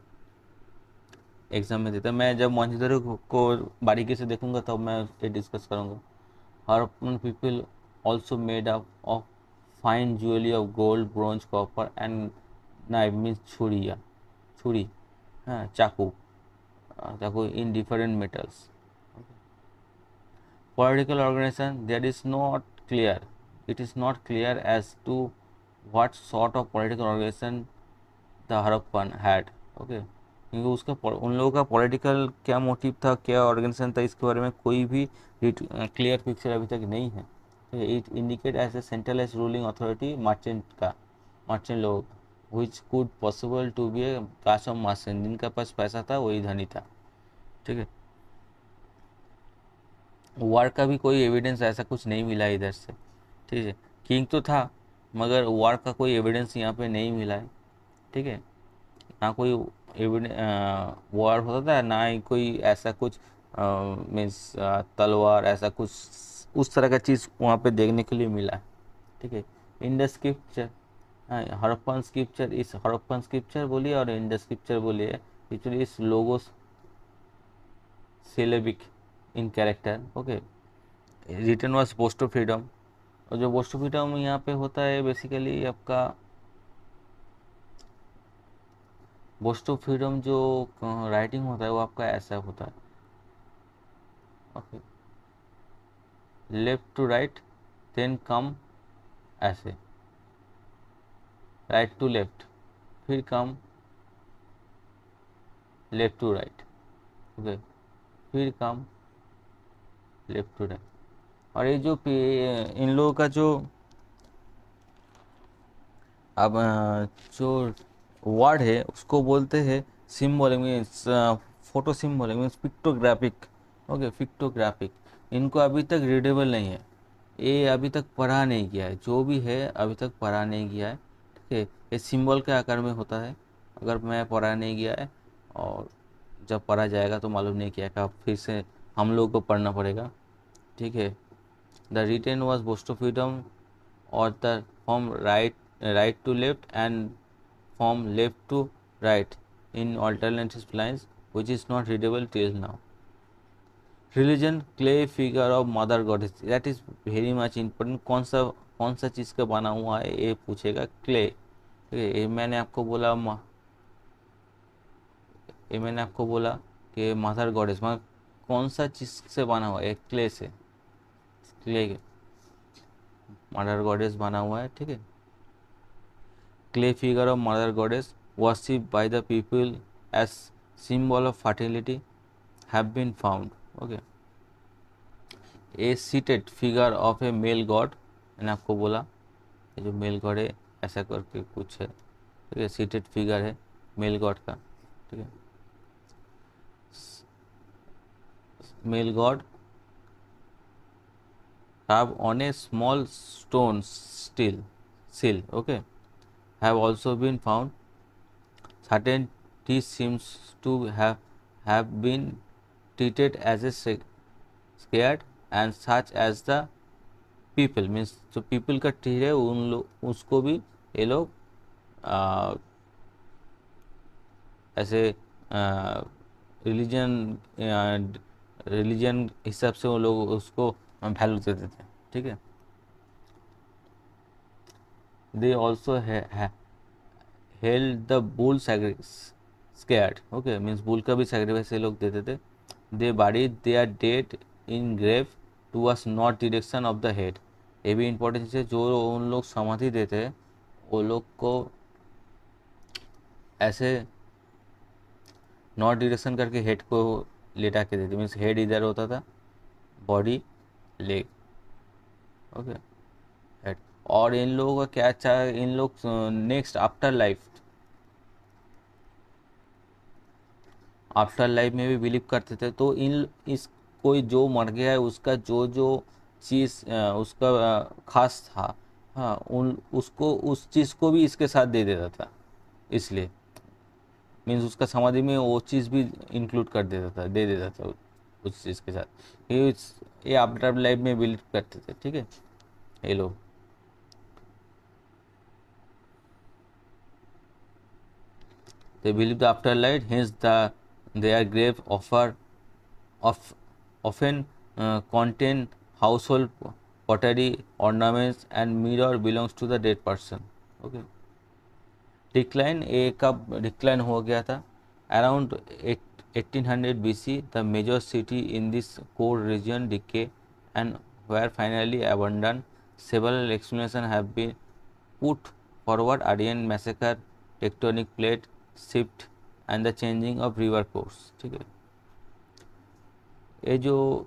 एग्जाम में देता है। मैं जब मोहनजोदड़ो को बारीकी से देखूंगा तब मैं ये डिस्कस करूंगा। Harappan people also made up of fine jewellery of gold, bronze, copper and knife means छुरी, हाँ, चाकू, चाकू in different metals. Political organization, that is not clear. it is not clear as to what sort of political organization the Harappan had. Okay, क्योंकि उसका उन लोगों का पॉलिटिकल क्या मोटिव था, क्या ऑर्गेनाइजेशन था, इसके बारे में कोई भी क्लियर पिक्चर अभी तक नहीं है. It indicate as a centralize ruling authority merchant लोग which could possible to be a class of merchant, जिनका पास पैसा था वही धनी था. ठीक है, वार का भी कोई एविडेंस ऐसा कुछ नहीं मिला इधर से. ठीक है, किंग तो था मगर वार का कोई एविडेंस यहाँ पे नहीं मिला है. ठीक है, ना कोई वार होता था, ना ही कोई ऐसा कुछ मीन्स तलवार ऐसा कुछ उस तरह का चीज़ वहाँ पे देखने के लिए मिला है. ठीक है, in the scripture, Harappan scripture बोलिए और इन द स्क्रिप्चर बोलिए, एक्चुअली इस logos syllabic in character. Okay, return was post of freedom. और जो पोस्ट ऑफ फ्रीडम यहाँ पे होता है बेसिकली आपका पोस्ट ऑफ फ्रीडम जो राइटिंग होता है वो आपका ऐसा होता है. Okay, left to right then come, ऐसे राइट टू लेफ्ट फिर come left to right. Okay, फिर कम लेफ्ट टू राइट. और ये जो इन लोगों का जो अब जो वर्ड है उसको बोलते हैं symbolic, means photo symbolic means pictographic. Okay, pictographic. इनको अभी तक रीडेबल नहीं है, ये अभी तक पढ़ा नहीं गया है, जो भी है अभी तक पढ़ा नहीं गया है. ठीक है, ये सिंबल के आकार में होता है. अगर मैं पढ़ा नहीं गया है और जब पढ़ा जाएगा तो मालूम नहीं क्या फिर से हम लोग को पढ़ना पड़ेगा. ठीक है, the written was boast of freedom और the form right to left and from left to right in alternative lines which is not readable till now. Religion, clay figure of mother goddess, that is very much important. कौन सा चीज़ का बना हुआ है ये पूछेगा, क्ले. ठीक है, ये मैंने आपको कि मदर गॉडेस मतलब कौन सा चीज़ से बना हुआ है, क्ले से, क्ले मदर गॉडेस बना हुआ है. ठीक है, clay figure of mother goddess worshipped by the people as symbol of fertility have been found. Okay, a seated figure of a male god, मैंने आपको बोला ये जो मेल गॉड है ऐसा करके कुछ है. ठीक है, सीटेड फिगर है मेल गॉड का. ठीक है, male god have on a small stone seal. Okay, have also been found. Certain teeth seems to have been treated as a scared and such as the people, means जो people का टीथ है उन लोग उसको भी ये लोग ऐसे रिलीजन हिसाब से वो लोग उसको वैल्यू देते थे. ठीक है, they also held the bull sacred. Okay, means bull का भी सैक्रिफाइस ये लोग देते थे. They buried their dead in grave towards north direction of the head. ये भी इम्पोर्टेंट है, जो उन लोग समाधि देते हैं वो लोग को ऐसे नॉर्थ डायरेक्शन करके हेड को लेटा के देते. मीन्स हेड इधर होता था, बॉडी लेग. Okay, head. और इन लोगों का क्या अच्छा, इन लोग नेक्स्ट आफ्टर लाइफ में भी बिलीव करते थे. तो इस कोई जो मर गया है उसका जो चीज़ उसका खास था, हाँ उसको उस चीज़ को भी इसके साथ दे देता था. इसलिए मीन्स उसका समाधि में वो चीज़ भी इंक्लूड कर देता था, दे देता था उस चीज़ के साथ. ये आफ्टर लाइफ में बिलीव करते थे. ठीक है, ये लोग they believe the afterlife, hence their grave often contain household pottery, ornaments and mirror belongs to the dead person. Okay, decline ए कब डिक्लाइन हो गया था, around 1800 BC the major city in this core region decay and were finally abandoned. Several explanations have been put forward: Aryan massacre, tectonic plate shift and the changing of river course। ठीक है, ये जो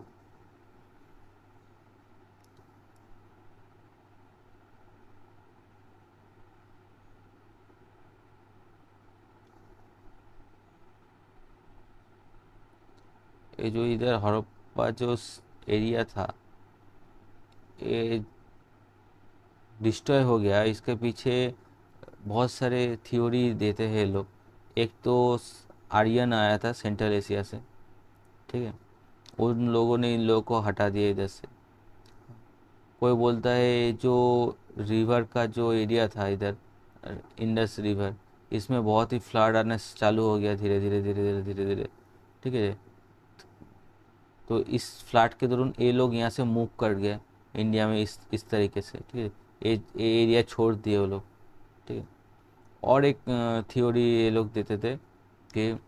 इधर हड़प्पा जो एरिया था ये डिस्ट्रॉय हो गया, इसके पीछे बहुत सारे थ्योरी देते हैं लोग। एक तो आर्यन आया था सेंट्रल एशिया से, ठीक है, उन लोगों ने इन लोगों को हटा दिया इधर से। कोई बोलता है जो रिवर का जो एरिया था इधर, इंडस रिवर, इसमें बहुत ही फ्लड आना चालू हो गया धीरे धीरे धीरे धीरे धीरे धीरे, ठीक है। तो इस फ्लड के दौरान ये लोग यहाँ से मूव कर गए इंडिया में इस तरीके से, ठीक है। ये एरिया छोड़ दिए वो लोग, ठीक है। और एक थ्योरी ये लोग देते थे कि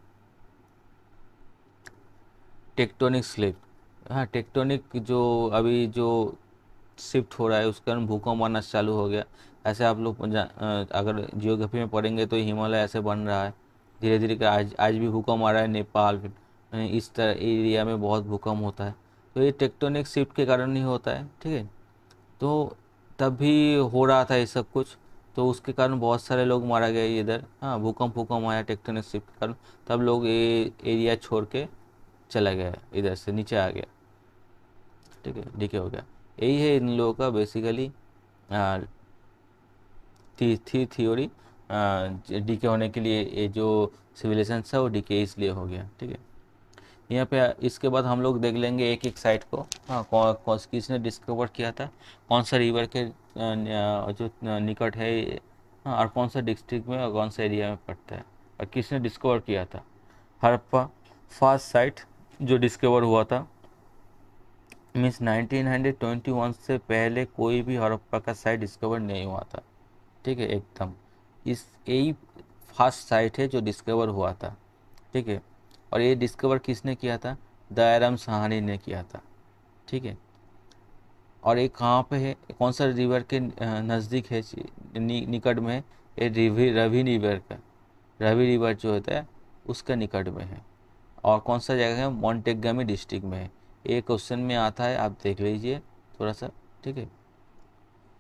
टेक्टोनिक स्लिप, हाँ टेक्टोनिक जो अभी जो शिफ्ट हो रहा है उसके कारण भूकंप आना चालू हो गया। ऐसे आप लोग अगर जियोग्राफी में पढ़ेंगे तो हिमालय ऐसे बन रहा है धीरे धीरे का। आज आज भी भूकंप आ रहा है नेपाल इस तरह एरिया में बहुत भूकंप होता है। तो ये टेक्टोनिक शिफ्ट के कारण ही होता है, ठीक है। तो तब भी हो रहा था ये सब कुछ, तो उसके कारण बहुत सारे लोग मारा गए इधर। हाँ, भूकंप भूकंप आया टेक्टोनिक शिफ्ट के कारण, तब लोग ये एरिया छोड़ के चला गया, इधर से नीचे आ गया, ठीक है, डीके हो गया। यही है इन लोगों का बेसिकली थी थ्योरी। डीके होने के लिए ये जो सिविलाइजेशन था वो डीके इसलिए हो गया, ठीक है। यहाँ पे इसके बाद हम लोग देख लेंगे एक एक साइट को। हाँ, कौन किसने डिस्कवर किया था, कौन सा रिवर के जो निकट है, हाँ, और कौन सा डिस्ट्रिक्ट में और कौन सा एरिया में पड़ता है, और किसने डिस्कवर किया था। हड़प्पा फर्स्ट साइट जो डिस्कवर हुआ था मीन्स 1921 से पहले कोई भी हड़प्पा का साइट डिस्कवर नहीं हुआ था, ठीक है, एकदम। इस यही फर्स्ट साइट है जो डिस्कवर हुआ था, ठीक है। और ये डिस्कवर किसने किया था, दयाराम साहनी ने किया था, ठीक है। और ये कहाँ पे है, कौन सा रिवर के नज़दीक है, निकट में है, ये रवि रिवर का, रवि रिवर जो होता है उसका निकट में है। और कौन सा जगह है, मोंटेगमी डिस्ट्रिक्ट में है। ये क्वेश्चन में आता है, आप देख लीजिए थोड़ा सा, ठीक है।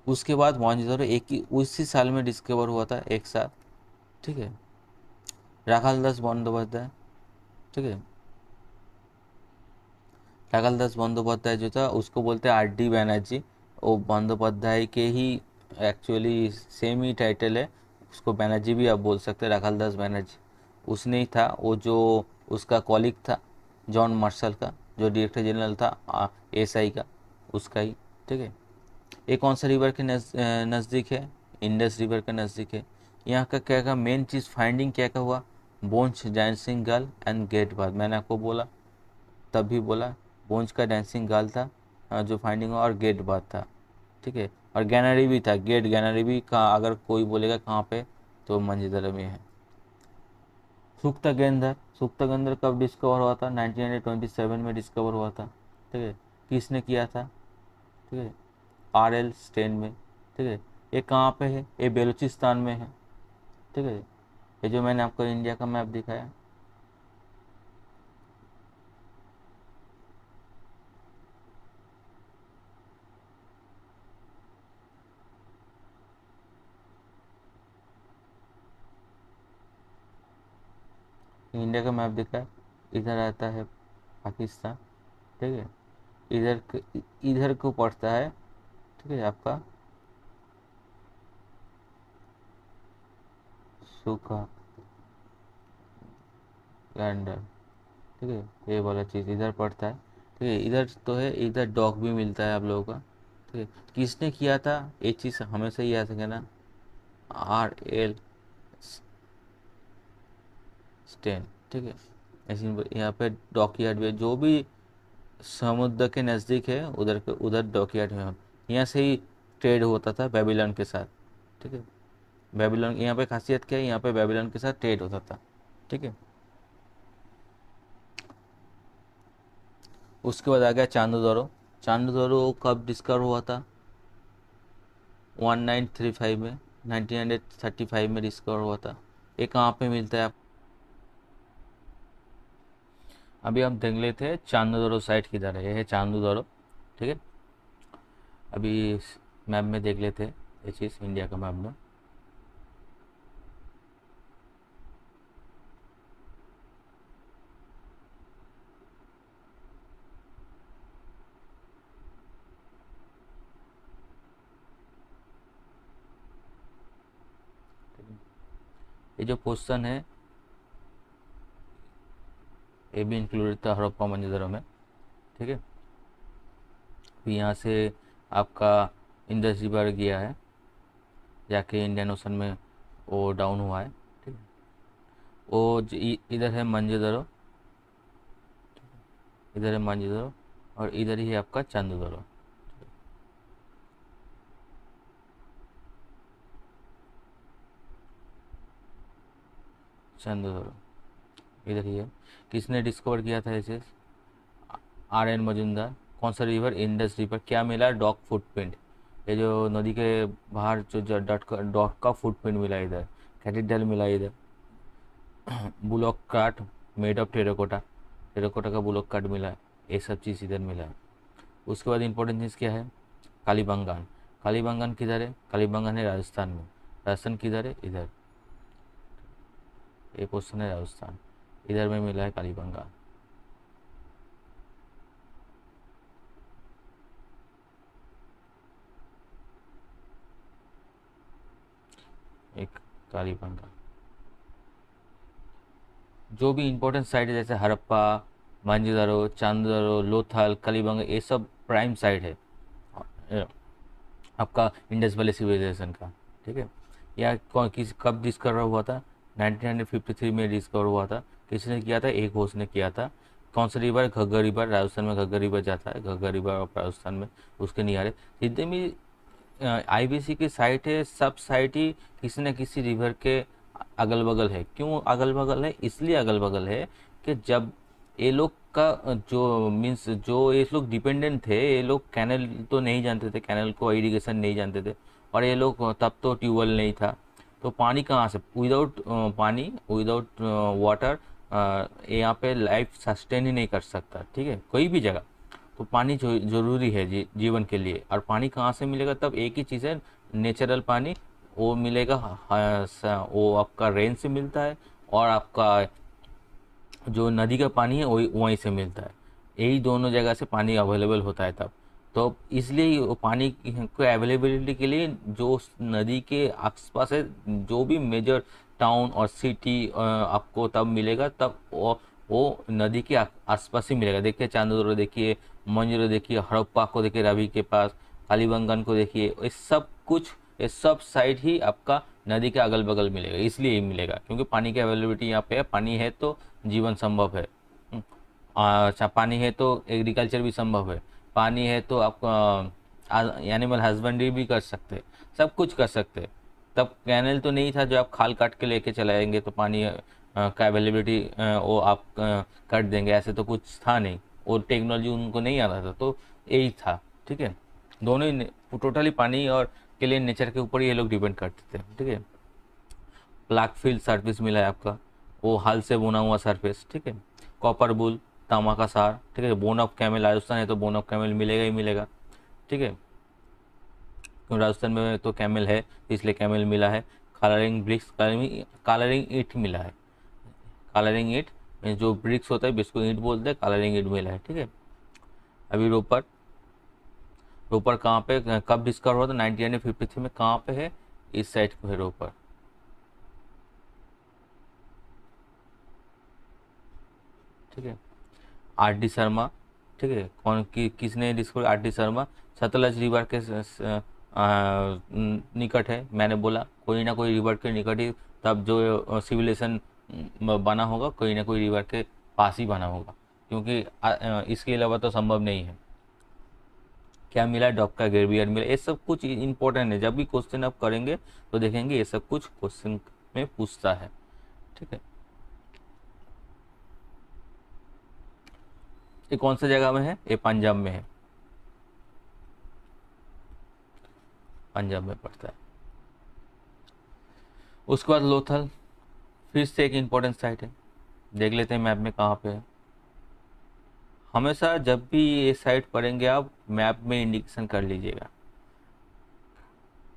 उसके बाद मोहनजोदड़ो एक ही उसी साल में डिस्कवर हुआ था, एक साल, ठीक है। राखालदास बंदोपाध्याय, ठीक है, राखालदास बंदोपाध्याय जो था उसको बोलते हैं आर डी बैनर्जी। वो बंदोपाध्याय के ही एक्चुअली सेम ही टाइटल है, उसको बैनर्जी भी आप बोल सकते हैं, राखालदास बैनर्जी उसने ही था। वो जो उसका कॉलिग था जॉन मार्शल का, जो डायरेक्टर जनरल था एएसआई का, उसका ही, ठीक है। ये कौन सा रिवर के नज़दीक है, इंडस रिवर के नज़दीक है। यहाँ का क्या का मेन चीज़ फाइंडिंग क्या क्या हुआ, bones dancing girl and great bath. मैंने आपको बोला, तब भी बोला, बोन्स का डांसिंग गर्ल था जो फाइंडिंग हुआ, और गेट बाथ था, ठीक है। और गैनरी भी था, गेट गैनरी भी का अगर कोई बोलेगा कहाँ पे तो मंजिदर में है। सुक्ता गेंदर कब डिस्कवर हुआ था, 1927 में डिस्कवर हुआ था, ठीक है। किसने किया था, ठीक है, आर एल स्टेन में, ठीक है। ये कहाँ पे है, ये बेलूचिस्तान में है, ठीक है। ये जो मैंने आपको इंडिया का मैप दिखाया, इंडिया का मैप दिखाया, इधर आता है पाकिस्तान, ठीक है। इधर को पड़ता है, ठीक है, आपका सूखा लैंडर, ठीक है, ये वाला चीज़ इधर पड़ता है, ठीक है। इधर तो है, इधर डॉग भी मिलता है आप लोगों का, ठीक है। किसने किया था, ये चीज़ हमेशा ही याद रखना, आर एल स्टेन, ठीक है। ऐसे यहाँ पे डॉकयार्ड भी है, जो भी समुद्र के नज़दीक है उधर डॉकयार्ड में यहाँ से ही ट्रेड होता था बेबीलोन के साथ, ठीक है। बेबीलोन यहाँ पे खासियत क्या है, यहाँ पे बेबीलोन के साथ ट्रेड होता था, ठीक है। उसके बाद आ गया चांदोदोरो। चांदोदोरो कब डिस्कवर हुआ था, 1935 में, 1935 में डिस्कवर हुआ था। ये कहाँ पे मिलता है आप? अभी हम देख लेते हैं चांदोदरो साइट किधर है। ये है चांदोदरो, ठीक है। अभी मैप में देख लेते हैं ये चीज़, इंडिया का मैप में। ये जो पोर्शन है ये भी इंक्लूडेड था हड़प्पा मोहनजोदड़ो में, ठीक है। फिर यहाँ से आपका इंडस रिवर गया है, जाके इंडियन ओशन में वो डाउन हुआ है, ठीक है। वो इधर है मोहनजोदड़ो, इधर है मोहनजोदड़ो, और इधर ही है आपका चांदोदरो। चांदोदरो इधर ही है। किसने डिस्कवर किया था ऐसे? RN मजुमदार। कौन सा रिवर? Indus river. क्या मिला? Dog footprint. ये जो नदी के बाहर जो डॉग का फुटप्रिंट मिला इधर, कैथेड्रल मिला इधर, bullock cart made of terracotta, terracotta का बुलॉक कार्ट मिला है। ये सब चीज़ इधर मिला है। उसके बाद इंपॉर्टेंट चीज़ क्या है? कालीबंगान। कालीबंगान किधर है? कालीबंगान है राजस्थान में। राजस्थान किधर है? इधर। ये क्वेश्चन है राजस्थान, इधर में मिला है कालीबंगान। एक कालीबंगान। जो भी इंपॉर्टेंट साइट है जैसे हड़प्पा, मोहनजोदड़ो, चांदोदरो, लोथल, कलीबंगा, ये सब प्राइम साइट है आपका इंडस वैली सिविलाइजेशन का, ठीक है। यह कौन किस कब डिस्कवर हुआ था? 1953 में डिस्कवर हुआ था। किसने किया था? एक होस्ट ने किया था। कौन सा रिवर? घग्गर रिवर। राजस्थान में घग्गर रिवर जाता है, घग्गर रिवर और राजस्थान में उसके नियारे जितने भी IBC की साइट है, सब साइट ही किसी न किसी रिवर के अगल बगल है। क्यों अगल बगल है? इसलिए अगल बगल है कि जब ये लोग का जो मीन्स जो ये लोग डिपेंडेंट थे, ये लोग कैनल तो नहीं जानते थे, कैनल को इरिगेशन नहीं जानते थे, और ये लोग तब तो ट्यूबवेल नहीं था, तो पानी कहाँ से? विदाउट पानी, विदाउट वाटर यहाँ पे लाइफ सस्टेन ही नहीं कर सकता, ठीक है, कोई भी जगह। तो पानी जरूरी है जीवन के लिए। और पानी कहाँ से मिलेगा? तब एक ही चीज़ है, नेचुरल पानी वो मिलेगा। वो आपका रेन से मिलता है, और आपका जो नदी का पानी है वही वहीं से मिलता है। यही दोनों जगह से पानी अवेलेबल होता है तब। तो इसलिए वो पानी को अवेलेबिलिटी के लिए जो उस नदी के आसपास है, जो भी मेजर टाउन और सिटी आपको तब मिलेगा, तब वो नदी के आसपास ही मिलेगा। देखिए चांदोदरो देखिए, मोहनजोदड़ो देखिए, हड़प्पा को देखिए रवि के पास, कालीबंगन को देखिए, ये सब कुछ, ये सब साइड ही आपका नदी के अगल बगल मिलेगा। इसलिए ही मिलेगा क्योंकि पानी की अवेलेबिलिटी यहाँ पे है। पानी है तो जीवन संभव है। अच्छा, पानी है तो एग्रीकल्चर भी संभव है। पानी है तो आप एनिमल हस्बेंड्री भी कर सकते, सब कुछ कर सकते। तब कैनल तो नहीं था जो आप खाल काट के लेके चलाएंगे तो पानी का अवेलेबिलिटी वो आप कर देंगे, ऐसे तो कुछ था नहीं। और टेक्नोलॉजी उनको नहीं आता था, तो यही था, ठीक है। दोनों ही टोटली पानी और के लिए नेचर के ऊपर ये लोग डिपेंड करते थे, ठीक है। ब्लैक फील्ड सरफेस मिला है आपका, वो हाल से बुना हुआ सरफेस, ठीक है। कॉपर बुल, तांबा का सार, ठीक है। बोन ऑफ कैमल, राजस्थान है तो बोन ऑफ कैमल मिलेगा ही मिलेगा, ठीक है, क्योंकि राजस्थान में तो कैमल है इसलिए कैमल मिला है। कलरिंग ब्रिक्स, कलरिंग ईट मिला है। कलरिंग ईट जो ब्रिक्स होता है जिसको ईंट बोलते हैं, कलरिंग ईट मिला है, ठीक है। अभी रोपर, रोपर कहाँ पे कब डिस्कवर हुआ था? 1953 में। कहाँ पे है? इस साइड पे है रोपर, ठीक है। RD शर्मा, ठीक है। किसने discover? RD Sharma. Sutlej river के निकट है, मैंने बोला कोई ना कोई रिवर के निकट ही तब जो सिविलाइजेशन बना होगा, कोई ना कोई रिवर के पास ही बना होगा, क्योंकि इसके अलावा तो संभव नहीं है। क्या मिला? डॉग का ग्रेवियर मिला। ये सब कुछ इंपॉर्टेंट है, जब भी क्वेश्चन आप करेंगे तो देखेंगे ये सब कुछ क्वेश्चन में पूछता है, ठीक है। ये कौन सा जगह में है? ये पंजाब में है। पंजाब में पड़ता है। उसके बाद लोथल फिर से एक इम्पोर्टेंट साइट है, देख लेते हैं मैप में कहाँ पे है। हमेशा जब भी ये साइट पढ़ेंगे आप मैप में इंडिकेशन कर लीजिएगा,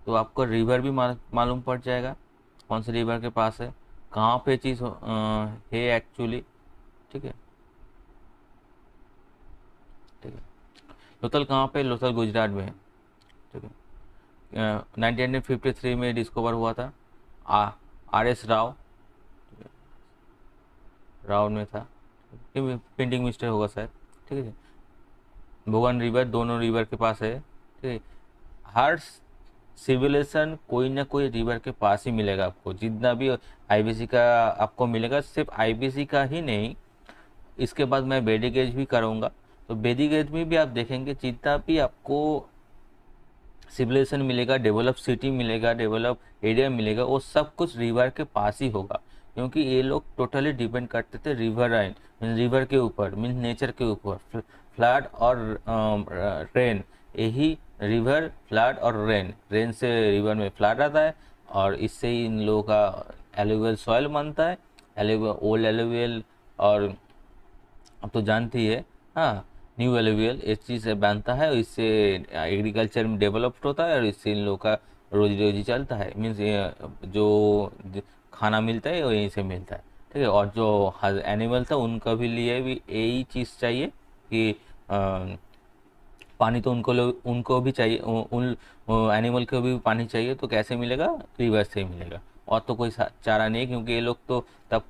तो आपको रिवर भी मालूम पड़ जाएगा कौन से रिवर के पास है, कहाँ पे चीज़ है एक्चुअली। ठीक है, ठीक है। लोथल कहाँ पे? लोथल गुजरात में है। ठीक है, 1953 में डिस्कवर हुआ था। आर एस राव, राव में था, प्रिंटिंग मिस्टेक होगा शायद। ठीक है, भोगन रिवर दोनों रिवर के पास है। ठीक है, हर सिविलाइजेशन कोई ना कोई रिवर के पास ही मिलेगा आपको, जितना भी आईबीसी का आपको मिलेगा, सिर्फ आईबीसी का ही नहीं, इसके बाद मैं वैदिक एज भी करूँगा। तो वैदिक एज में भी आप देखेंगे जितना भी आपको सिविलाइजेशन मिलेगा, डेवलप सिटी मिलेगा, डेवलप एरिया मिलेगा, वो सब कुछ रिवर के पास ही होगा, क्योंकि ये लोग टोटली डिपेंड करते थे रिवर रिवर के ऊपर, मीन्स नेचर के ऊपर। फ्लड और रेन, यही रिवर, फ्लड और रेन से रिवर में फ्लड आता है, और इससे ही इन लोगों का एलुवियल सॉइल बनता है, ओल्ड एलुवियल, और अब तो जानती है, हाँ, न्यू एलुवियल, इस चीज़ से बनता है, और इससे एग्रीकल्चर में डेवलप्ड होता है, और इससे इन लोगों का रोजी रोजी चलता है, मीन्स जो खाना मिलता है वो यहीं से मिलता है। ठीक है, और जो एनिमल था उनका भी लिए भी यही चीज़ चाहिए कि पानी तो उनको भी चाहिए, उन एनिमल को भी पानी चाहिए, तो कैसे मिलेगा? रिवर से ही मिलेगा, और तो कोई चारा नहीं, क्योंकि ये लोग तो तब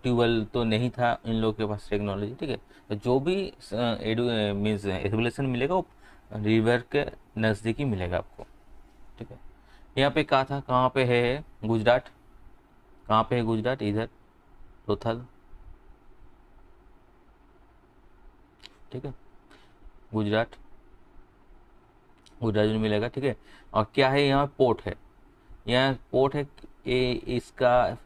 ट्यूबवेल तो नहीं था इन लोग के पास टेक्नोलॉजी। ठीक है, तो जो भी मीन्स एजुकेशन मिलेगा वो रिवर के नज़दीक ही मिलेगा आपको। ठीक है, यहाँ पे कहा था कहाँ पे है गुजरात, कहाँ पे है गुजरात? इधर लोथल। ठीक है, गुजरात, गुजरात में मिलेगा। ठीक है, और क्या है यहाँ? पोर्ट है, यहाँ पोर्ट है। ये इसका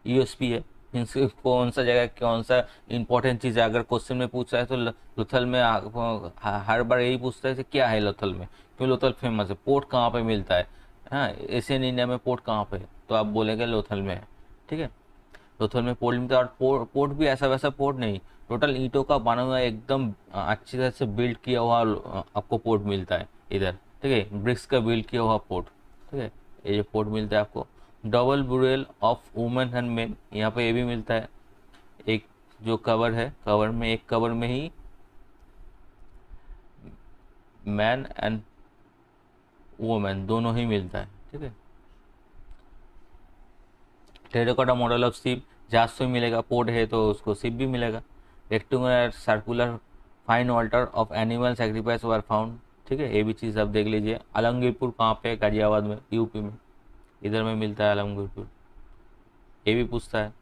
यूएसपी है, मीन्स कौन सा जगह, कौन सा इंपॉर्टेंट चीज़ है, अगर क्वेश्चन में पूछा है तो लोथल में हर बार यही पूछता है कि क्या है लोथल में, क्यों लोथल फेमस है, पोर्ट कहाँ पे मिलता है, हाँ, एशियन इंडिया में पोर्ट कहाँ पे है, तो आप बोलेंगे लोथल में है। ठीक है, लोथल में पोर्ट मिलता है, और पोर्ट भी ऐसा वैसा पोर्ट नहीं, टोटल ईंटों का बना हुआ एकदम अच्छी तरह से बिल्ड किया हुआ आपको पोर्ट मिलता है इधर। ठीक है, ब्रिक्स का बिल्ड किया हुआ पोर्ट। ठीक है, ये जो पोर्ट मिलता है आपको, double burial of women and men, यहाँ पे ये भी मिलता है। एक जो कवर है, कवर में एक कवर में ही मैन एंड वुमेन दोनों ही मिलता है। ठीक है, टेराकोटा मॉडल ऑफ शिप, जहाज से मिलेगा, पोर्ट है तो उसको शिप भी मिलेगा। Rectangular circular fine Walter of animal sacrifice were found. ठीक है, ये भी चीज़ आप देख लीजिए। आलमगीरपुर कहाँ पे? गाजियाबाद में, यूपी में, इधर में मिलता है आलमगीरपुर, ये भी पूछता है।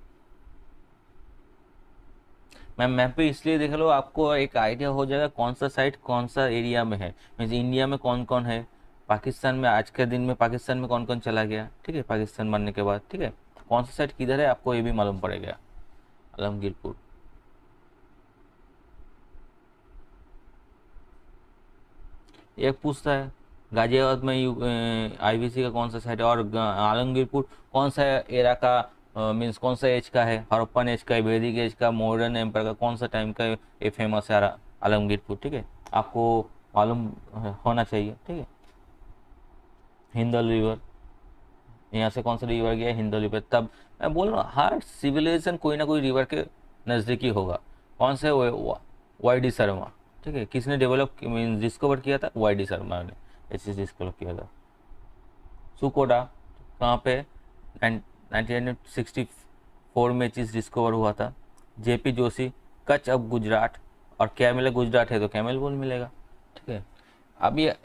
मैम मैप पे इसलिए देख लो, आपको एक आइडिया हो जाएगा कौन सा साइट कौन सा एरिया में है, मीन्स इंडिया में कौन कौन है, पाकिस्तान में आज के दिन में पाकिस्तान में कौन कौन चला गया। ठीक है, पाकिस्तान बनने के बाद, ठीक है, कौन सा साइट किधर है आपको ये भी मालूम पड़ेगा। आलमगीरपुर, एक पूछता है गाजियाबाद में आईबीसी का कौन सा साइट है, और आलमगीरपुर कौन सा एरा का, मीन्स कौन सा एज का है, हड़प्पन एज का, वैदिक एज का, मॉडर्न एम्पायर का, कौन सा टाइम का ये फेमस है आलमगीरपुर। ठीक है, आपको मालूम होना चाहिए। ठीक है, हिंदल रिवर, यहाँ से कौन सा रिवर गया? हिंदल रिवर। तब मैं बोल रहा हूँ हर सिविलाइजेशन कोई ना कोई रिवर के नज़दीकी होगा। कौन से? Y D Sharma. ठीक है, किसने डेवलप मीन डिस्कवर किया था? वाई डी शर्मा ने ये चीज़ डिस्कवर किया था। सुकोडा कहाँ पे? 1964 में चीज़ डिस्कवर हुआ था। जेपी जोशी, कच्छ अब गुजरात, और क्या मिला? गुजरात है तो कैमल बोल मिलेगा। ठीक है, अब ये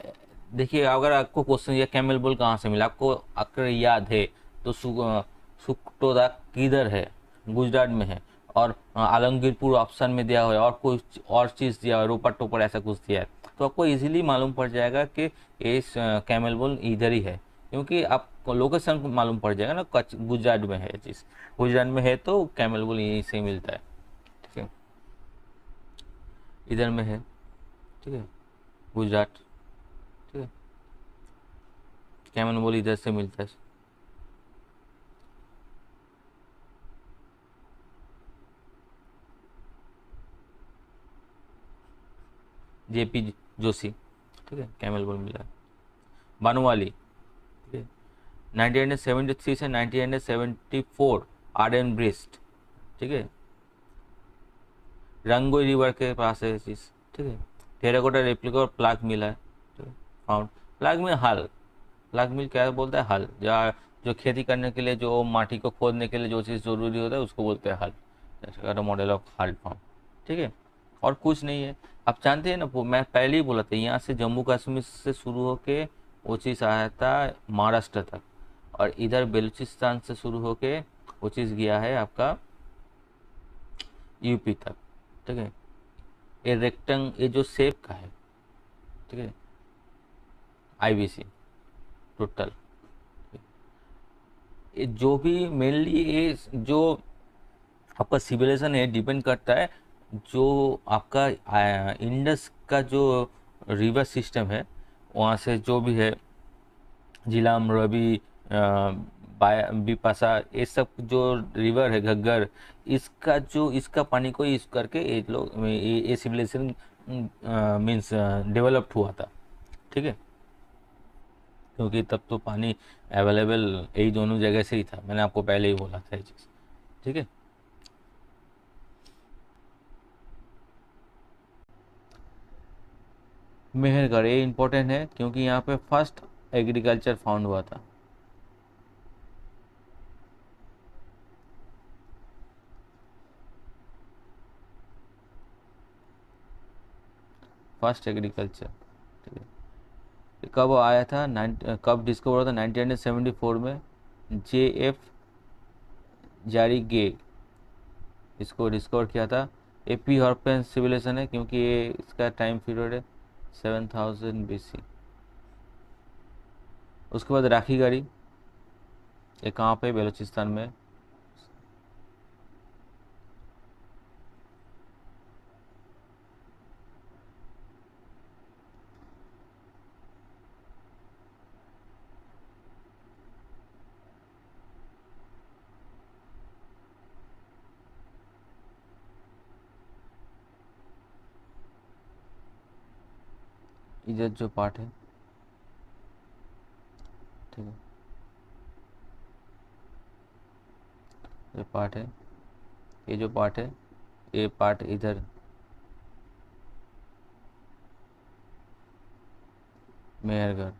देखिए, अगर आपको क्वेश्चन ये कैमल बोल कहाँ से मिला, आपको अगर याद है तो सुकोटोदा किधर है? गुजरात में है, और आलमगीरपुर ऑप्शन में दिया हुआ है, और कोई और चीज़ दिया हुआ है, रोपर टोपर ऐसा कुछ दिया है, तो आपको इजीली मालूम पड़ जाएगा कि इस कैमल बोल इधर ही है, क्योंकि आपको लोकेशन मालूम पड़ जाएगा ना, कच्छ गुजरात में है चीज़, गुजरात में है तो कैमल बोल यहीं से मिलता है। ठीक है, इधर में है। ठीक है, गुजरात। ठीक है, कैमन बोल इधर से मिलता है। जेपी जोशी, ठीक है, कैमल बोल मिला है। बानुवाली, ठीक है, 1973 से 1974 आर्डन ब्रिस्ट, ठीक है, रंगोई रिवर के पास है ये चीज़, ठीक है। टेराकोटा रेप्लिका और प्लाग मिला है, ठीक है, फाउंड। प्लाग मिल हल, प्लाग मिल क्या बोलता है, हल, जहाँ जो खेती करने के लिए, जो माटी को खोदने के लिए जो चीज़ ज़रूरी होता है उसको बोलते हैं हल, मॉडल ऑफ हल फाउंड, ठीक है। और कुछ नहीं है। आप जानते हैं ना, मैं पहले ही बोला था, यहाँ से जम्मू कश्मीर से शुरू होके वो चीज़ आया था महाराष्ट्र तक, और इधर बलूचिस्तान से शुरू होके वो चीज़ गया है आपका यूपी तक, ठीक है। ये रेक्टेंग, ये जो शेप का है, ठीक है, आईबीसी टोटल, ये जो भी मेनली ये जो आपका सिविलाइजेशन है डिपेंड करता है, जो आपका इंडस का जो रिवर सिस्टम है, वहाँ से जो भी है झीलम, रवि, बिपाशा, ये सब जो रिवर है, घग्गर, इसका जो इसका पानी को यूज करके ये लोग ये सिविलाइजेशन मीन्स डेवलप्ड हुआ था, ठीक है। क्योंकि तब तो पानी अवेलेबल यही दोनों जगह से ही था, मैंने आपको पहले ही बोला था ये चीज़, ठीक है। मेहरगढ़ ये इम्पोर्टेंट है क्योंकि यहाँ पे फर्स्ट एग्रीकल्चर फाउंड हुआ था। फर्स्ट एग्रीकल्चर, ठीक है। ये कब आया था, कब डिस्कवर हुआ था, 1974 में जे एफ जारी गे इसको डिस्कवर किया था। एपी हॉर्पन सिविलाइजेशन है क्योंकि ये इसका टाइम पीरियड है 7000 BC। उसके बाद राखी गढ़ी, ये कहाँ पे, बलूचिस्तान में। इधर जो पार्ट है, ठीक है, ये पार्ट है, ये जो पार्ट है, ये पार्ट इधर Mehrgarh,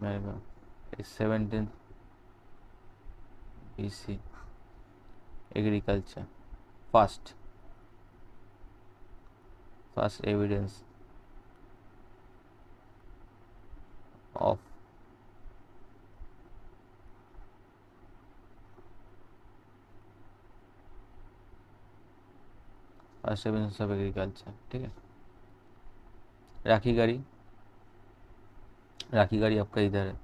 Mehrgarh 17 BC agriculture, first first evidence of first evidence of agriculture, ठीक है। राखी गढ़ी, राखी गढ़ी आपका इधर है,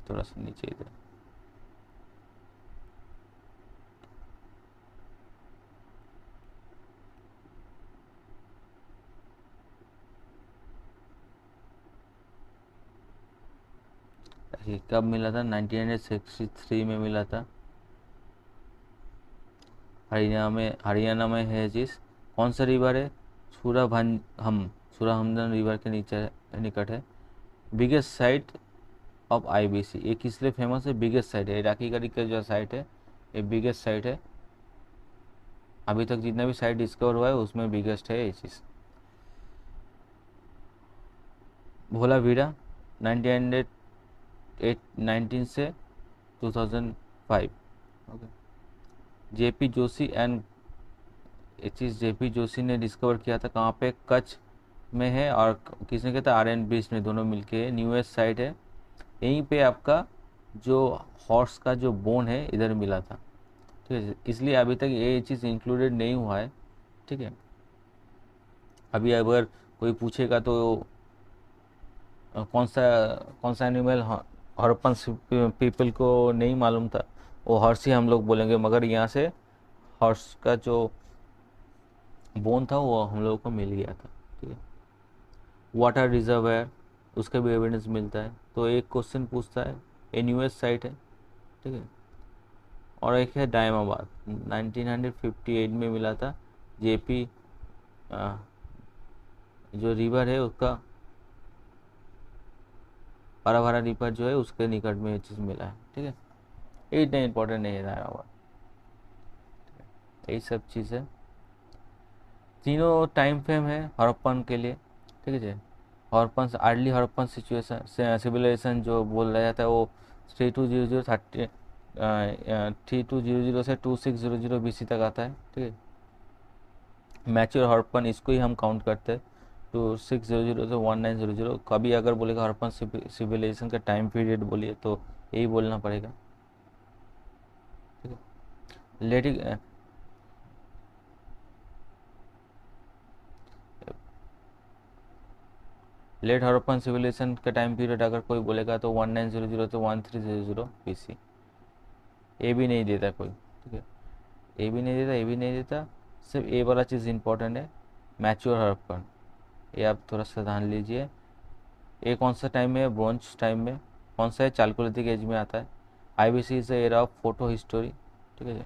थोड़ा सा नीचे इधर। ये कब मिला था, 1963 में मिला था। हरियाणा में है चीज़। कौन सा रिवर है, सूराहमदन रिवर के नीचे निकट है। बिगेस्ट साइट ऑफ आईबीसी, ये किस लिए फेमस है, बिगेस्ट साइट है, इराकी गढ़ी का जो साइट है ये बिगेस्ट साइट है। अभी तक जितना भी साइट डिस्कवर हुआ है उसमें बिगेस्ट है ये चीज़। भोला वीरा 1919 से 2005, ओके। जेपी जोशी एंड, ये चीज़ जेपी जोशी ने डिस्कवर किया था, कहाँ पे, कच्छ में है, और किसने किया था, आर्यन ब्रिज ने, दोनों मिलके। न्यूएस्ट साइट है, यहीं पे आपका जो हॉर्स का जो बोन है इधर मिला था, ठीक है। इसलिए अभी तक ये चीज़ इंक्लूडेड नहीं हुआ है, ठीक है। अभी अगर कोई पूछेगा तो कौन सा एनिमल हड़प्पन पीपल को नहीं मालूम था, वो हॉर्स ही हम लोग बोलेंगे, मगर यहाँ से हॉर्स का जो बोन था वो हम लोगों को मिल गया था। ठीक है, वाटर रिजर्वायर, उसका भी एविडेंस मिलता है। तो एक क्वेश्चन पूछता है, एनयूएस साइट है। ठीक है, और एक है डायमाबाद, 1958 में मिला था। जेपी जो रिवर है उसका, हरा रिवर जो है उसके निकट में ये चीज़ मिला है। ठीक है, ये इतना इम्पोर्टेंट नहीं है डायमाबाद, यही सब चीज़ है। तीनों टाइम फ्रेम है हड़प्पन के लिए। ठीक है जी, Harappan early Harappan situation civilization जो बोल रहा जाता है वो 3200 से 2600 BC तक आता है। ठीक है, मैच्योर हड़प्पन इसको ही हम काउंट करते हैं 2600 से 1900। कभी अगर बोलेगा हड़प्पन सिविलाइजेशन का टाइम पीरियड बोलिए तो यही बोलना पड़ेगा। ठीक है, लेट हड़प्पन सिविलाइजेशन का टाइम पीरियड अगर कोई बोलेगा तो 1900 से 1300 BC। ए भी नहीं देता कोई। ठीक है, ए भी नहीं देता, ए भी नहीं देता, सिर्फ ए वाला चीज़ इंपॉर्टेंट है, मैच्योर हड़प्पन। ये आप थोड़ा सा ध्यान लीजिए। ये कौन सा टाइम में, ब्रोंज टाइम में। कौन सा है, चालकोलिथिक एज में आता है। IBC is era of photo history. ठीक है,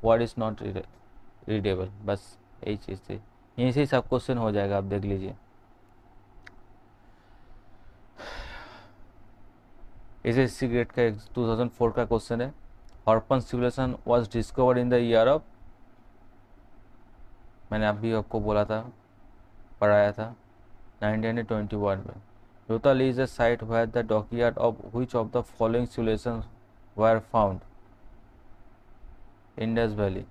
वर्ड इज नॉट रीडेबल, बस यही चीज़ थी। यहीं से ही सब क्वेश्चन हो जाएगा, आप देख लीजिए। SSC ग्रेड का 2004 का क्वेश्चन है, Harappan civilisation was discovered in the year of, मैंने अभी आपको बोला था, पढ़ाया था, 1921 में। Lothal is a site where the dockyard of which of the following civilizations were found? Indus valley,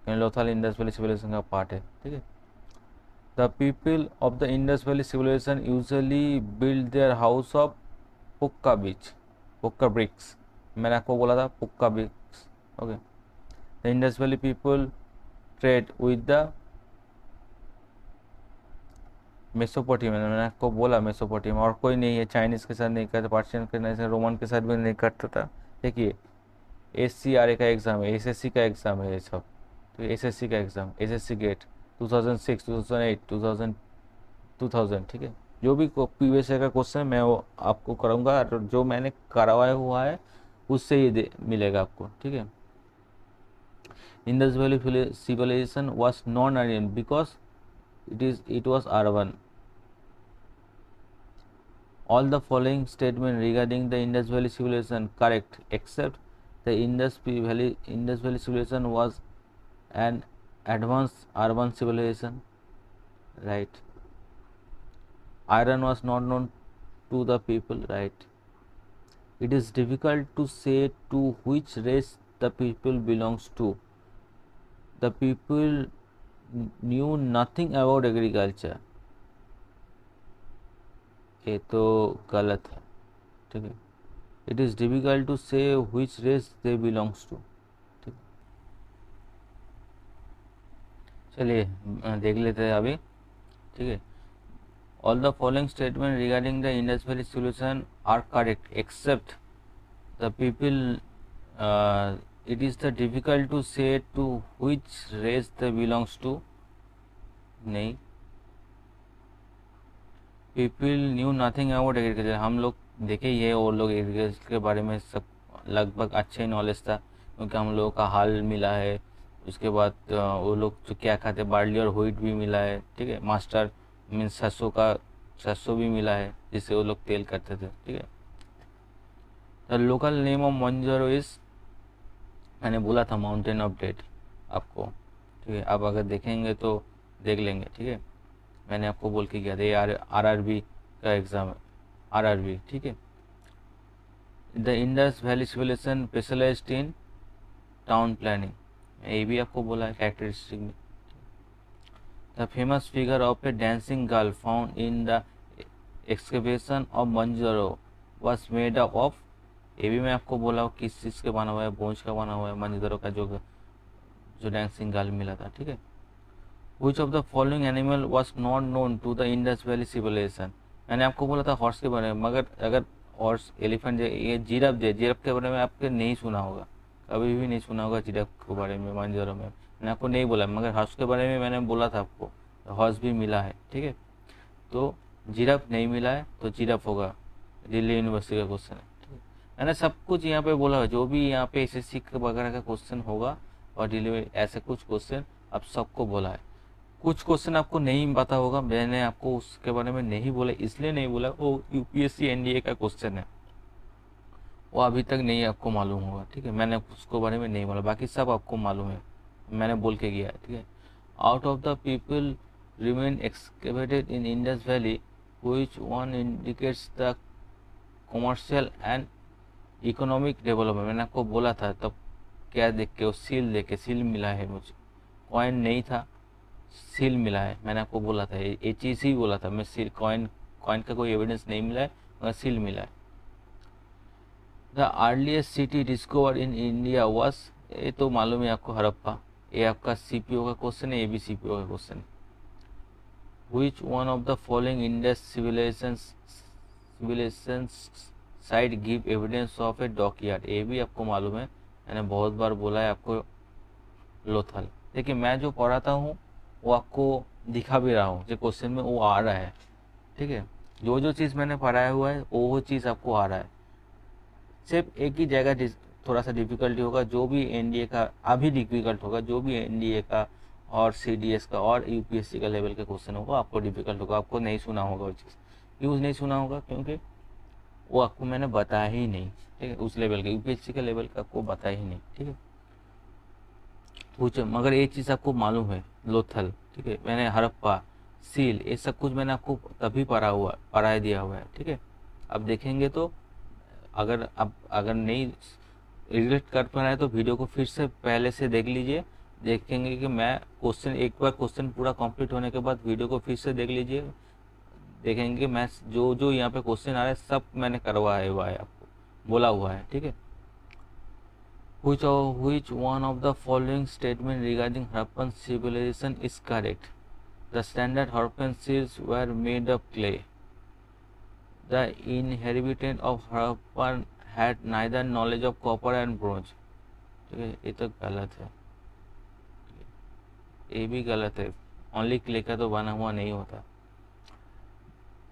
Lothal Indus valley civilization का पार्ट है। ठीक है, the people of the Indus valley civilization usually build their house of pukka बीच, पुक्का ब्रिक्स। मैंने आपको बोला था pukka bricks. Okay, the Indus valley people trade with the Mesopotamia, मैंने आपको बोला मेसोपोटामिया, और कोई नहीं है, चाइनीज़ के साथ नहीं करता, पर्शियन के नहीं, रोमन के साथ भी नहीं करता था। देखिए, SCRA का एग्ज़ाम है, SSC का एग्ज़ाम है ये सब। तो SSC का एग्ज़ाम, SSC गेट 2006, 2008, 2000। ठीक है, जो भी प्रीवियस ईयर का क्वेश्चन मैं वो आपको कराऊंगा, और जो मैंने करवाया हुआ है उससे ही मिलेगा आपको। ठीक है, Indus valley civilisation was non urban because it was urban. All the following statement regarding the Indus Valley civilization correct, except the Indus Valley civilization was an advanced urban civilization. Right. Iron was not known to the people. Right. It is difficult to say to which race the people belongs to. The people knew nothing about agriculture. ये तो गलत है। ठीक है, it is difficult to say which race they belongs to. ठीक, चलिए देख लेते हैं अभी। ठीक है, all the following statement regarding the Indus valley civilization are correct except the people, it is the difficult to say to which race they belongs to, नहीं। People knew nothing about agriculture, हम लोग देखे ये, और लोग एग्रीकल्चर के बारे में सब लगभग अच्छे नॉलेज था, क्योंकि हम लोगों का हाल मिला है। उसके बाद वो लोग जो क्या खाते, बार्ली और व्हीट भी मिला है। ठीक है, मास्टर मीन्स सरसों भी मिला है, जिससे वो लोग तेल करते थे। ठीक है, the local name of Mohenjodaro is, मैंने बोला था माउंटेन ऑफ डेथ आपको। ठीक है, आप अगर देखेंगे तो देख लेंगे। ठीक है, मैंने आपको बोल के गया था, ये RRB का एग्ज़ाम है, RRB। ठीक है, the Indus valley civilisation specialised in town planning, ये भी आपको बोला है कैरेक्टरिस्टिक में। The famous figure of a dancing girl found in the excavation of Mohenjodaro was made up of, ये भी मैं आपको बोला किस चीज़ का बना हुआ है, बोझ का बना हुआ है मोहनजोदड़ो का जो डांसिंग गर्ल मिला था। ठीक है, Which of the following animal was not known to the Indus Valley civilization? मैंने आपको बोला था हॉर्स के बारे में, मगर अगर हॉर्स, एलिफेंट, ये जिराफ के बारे में आपने नहीं सुना होगा कभी भी नहीं सुना होगा जिराफ के बारे में मोहनजोदड़ो में, मैंने आपको नहीं बोला, मगर हॉर्स के बारे में मैंने बोला था आपको, हॉर्स भी मिला है, ठीक है। तो जिराफ नहीं मिला है तो जिराफ होगा, दिल्ली यूनिवर्सिटी का क्वेश्चन है, ठीक है। मैंने सब कुछ यहाँ पे बोला है, जो भी यहाँ पे एसएससी वगैरह का क्वेश्चन होगा और दिल्ली में ऐसे कुछ क्वेश्चन अब सबको बोला है। कुछ क्वेश्चन आपको नहीं पता होगा, मैंने आपको उसके बारे में नहीं बोला, इसलिए नहीं बोला, वो यूपीएससी एनडीए का क्वेश्चन है, वो अभी तक नहीं आपको मालूम होगा, ठीक है। मैंने उसके बारे में नहीं बोला, बाकी सब आपको मालूम है, मैंने बोल के गया है, ठीक है। Out of the people remain excavated in Indus valley which one indicates the commercial and economic development. मैंने आपको बोला था तब, क्या देख के, वो सील देख के, सील मिला है मुझे, कॉइन नहीं था, सील मिला है, मैंने आपको बोला था, ये चीज़ ही बोला था मैं, सील, कॉइन का कोई एविडेंस नहीं मिला है मगर सील मिला है। The earliest city discover in India was, ये तो मालूम है आपको, हड़प्पा। ये आपका सीपीओ का क्वेश्चन है, ये भी सीपीओ का क्वेश्चन है। Which one of the following Indus civilisation site give evidence of a dockyard, ये भी आपको मालूम है, मैंने बहुत बार बोला है आपको, लोथल। देखिए मैं जो पढ़ाता हूँ वो आपको दिखा भी रहा हूँ, जो क्वेश्चन में वो आ रहा है, ठीक है। जो जो चीज़ मैंने पढ़ाया हुआ है वो चीज़ आपको आ रहा है, सिर्फ एक ही जगह थोड़ा सा डिफिकल्टी होगा, जो भी एनडीए का अभी डिफिकल्ट होगा, जो भी एनडीए का और सीडीएस का और यूपीएससी का लेवल का क्वेश्चन होगा आपको डिफिकल्ट होगा, आपको नहीं सुना होगा वो चीज़, यूज़ नहीं सुना होगा क्योंकि वो आपको मैंने बताया ही नहीं, ठीक है। उस लेवल का यूपीएससी का लेवल का आपको बताया ही नहीं, ठीक है। पूछो, मगर ये चीज़ आपको मालूम है, लोथल, ठीक है। मैंने हड़प्पा, सील, ये सब कुछ मैंने आपको तभी पढ़ा दिया हुआ है, ठीक है। अब देखेंगे तो अगर नहीं रिलेट कर पा रहा है तो वीडियो को फिर से पहले से देख लीजिए, देखेंगे कि मैं क्वेश्चन, एक बार क्वेश्चन पूरा कंप्लीट होने के बाद वीडियो को फिर से देख लीजिए, देखेंगे मैं जो जो यहाँ पे क्वेश्चन आ रहा है सब मैंने करवाया हुआ है, आपको बोला हुआ है, ठीक है। Which one of the following statement regarding Harappan civilization is correct? The standard Harappan seals were made of clay. The inhabitants of Harappan had neither knowledge of copper and bronze. ठीक है, ये तो गलत है, ये भी गलत है, ओनली क्ले का तो बना हुआ नहीं होता।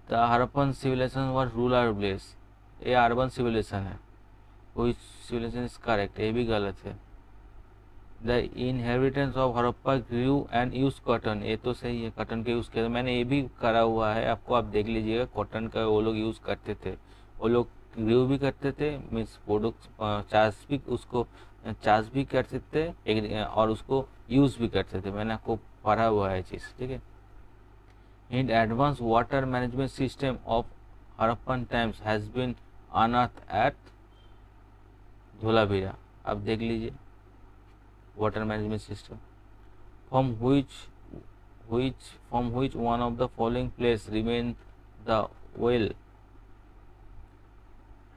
The Harappan civilisation was rural place, ये अर्बन सिविलाइजेशन है। Which civilization is correct, ये भी गलत है। The inhabitants of Harappa grew and used cotton, ये तो सही है, कॉटन के यूज़ किया, मैंने ये भी करा हुआ है, आपको आप देख लीजिएगा, कॉटन का वो लोग यूज़ करते थे, वो लोग ग्रू भी करते थे, मीन्स प्रोडक्ट चार्ज भी, उसको चार्ज भी करते थे और उसको यूज़ भी करते थे, मैंने आपको पढ़ा हुआ है चीज़, ठीक है। In advance water management system of Harappan times has been unearth at Dholavira, आप देख लीजिए, water management system. From which one of the following place remain the well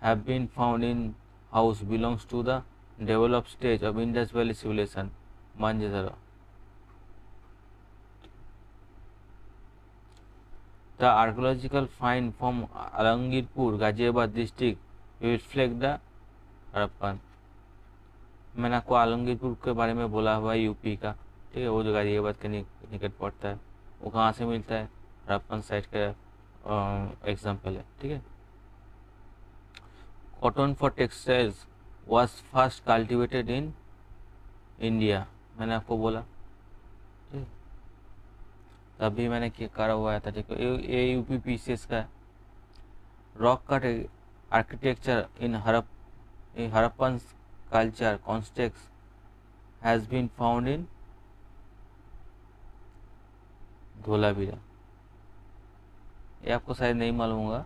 have been found in house belongs to the developed stage of Indus Valley civilization, Mohenjo-daro। The archaeological find from Alangirpur, Ghaziabad district reflect the Harappan. मैंने आपको आलमगीरपुर के बारे में बोला हुआ है, यूपी का, ठीक है, वो जो गाजियाबाद के निकट पड़ता है, वो कहाँ से मिलता है, हड़प्पन साइट का एग्जाम्पल है, ठीक है। Cotton for textiles was first cultivated in India, मैंने आपको बोला, ठीक है, तभी मैंने क्या करा हुआ था, ठीक है। ये यूपी पीसीएस का है। Rock cut architecture in Harappan culture context has been found in Dholavira, ये आपको शायद नहीं मालूम होगा,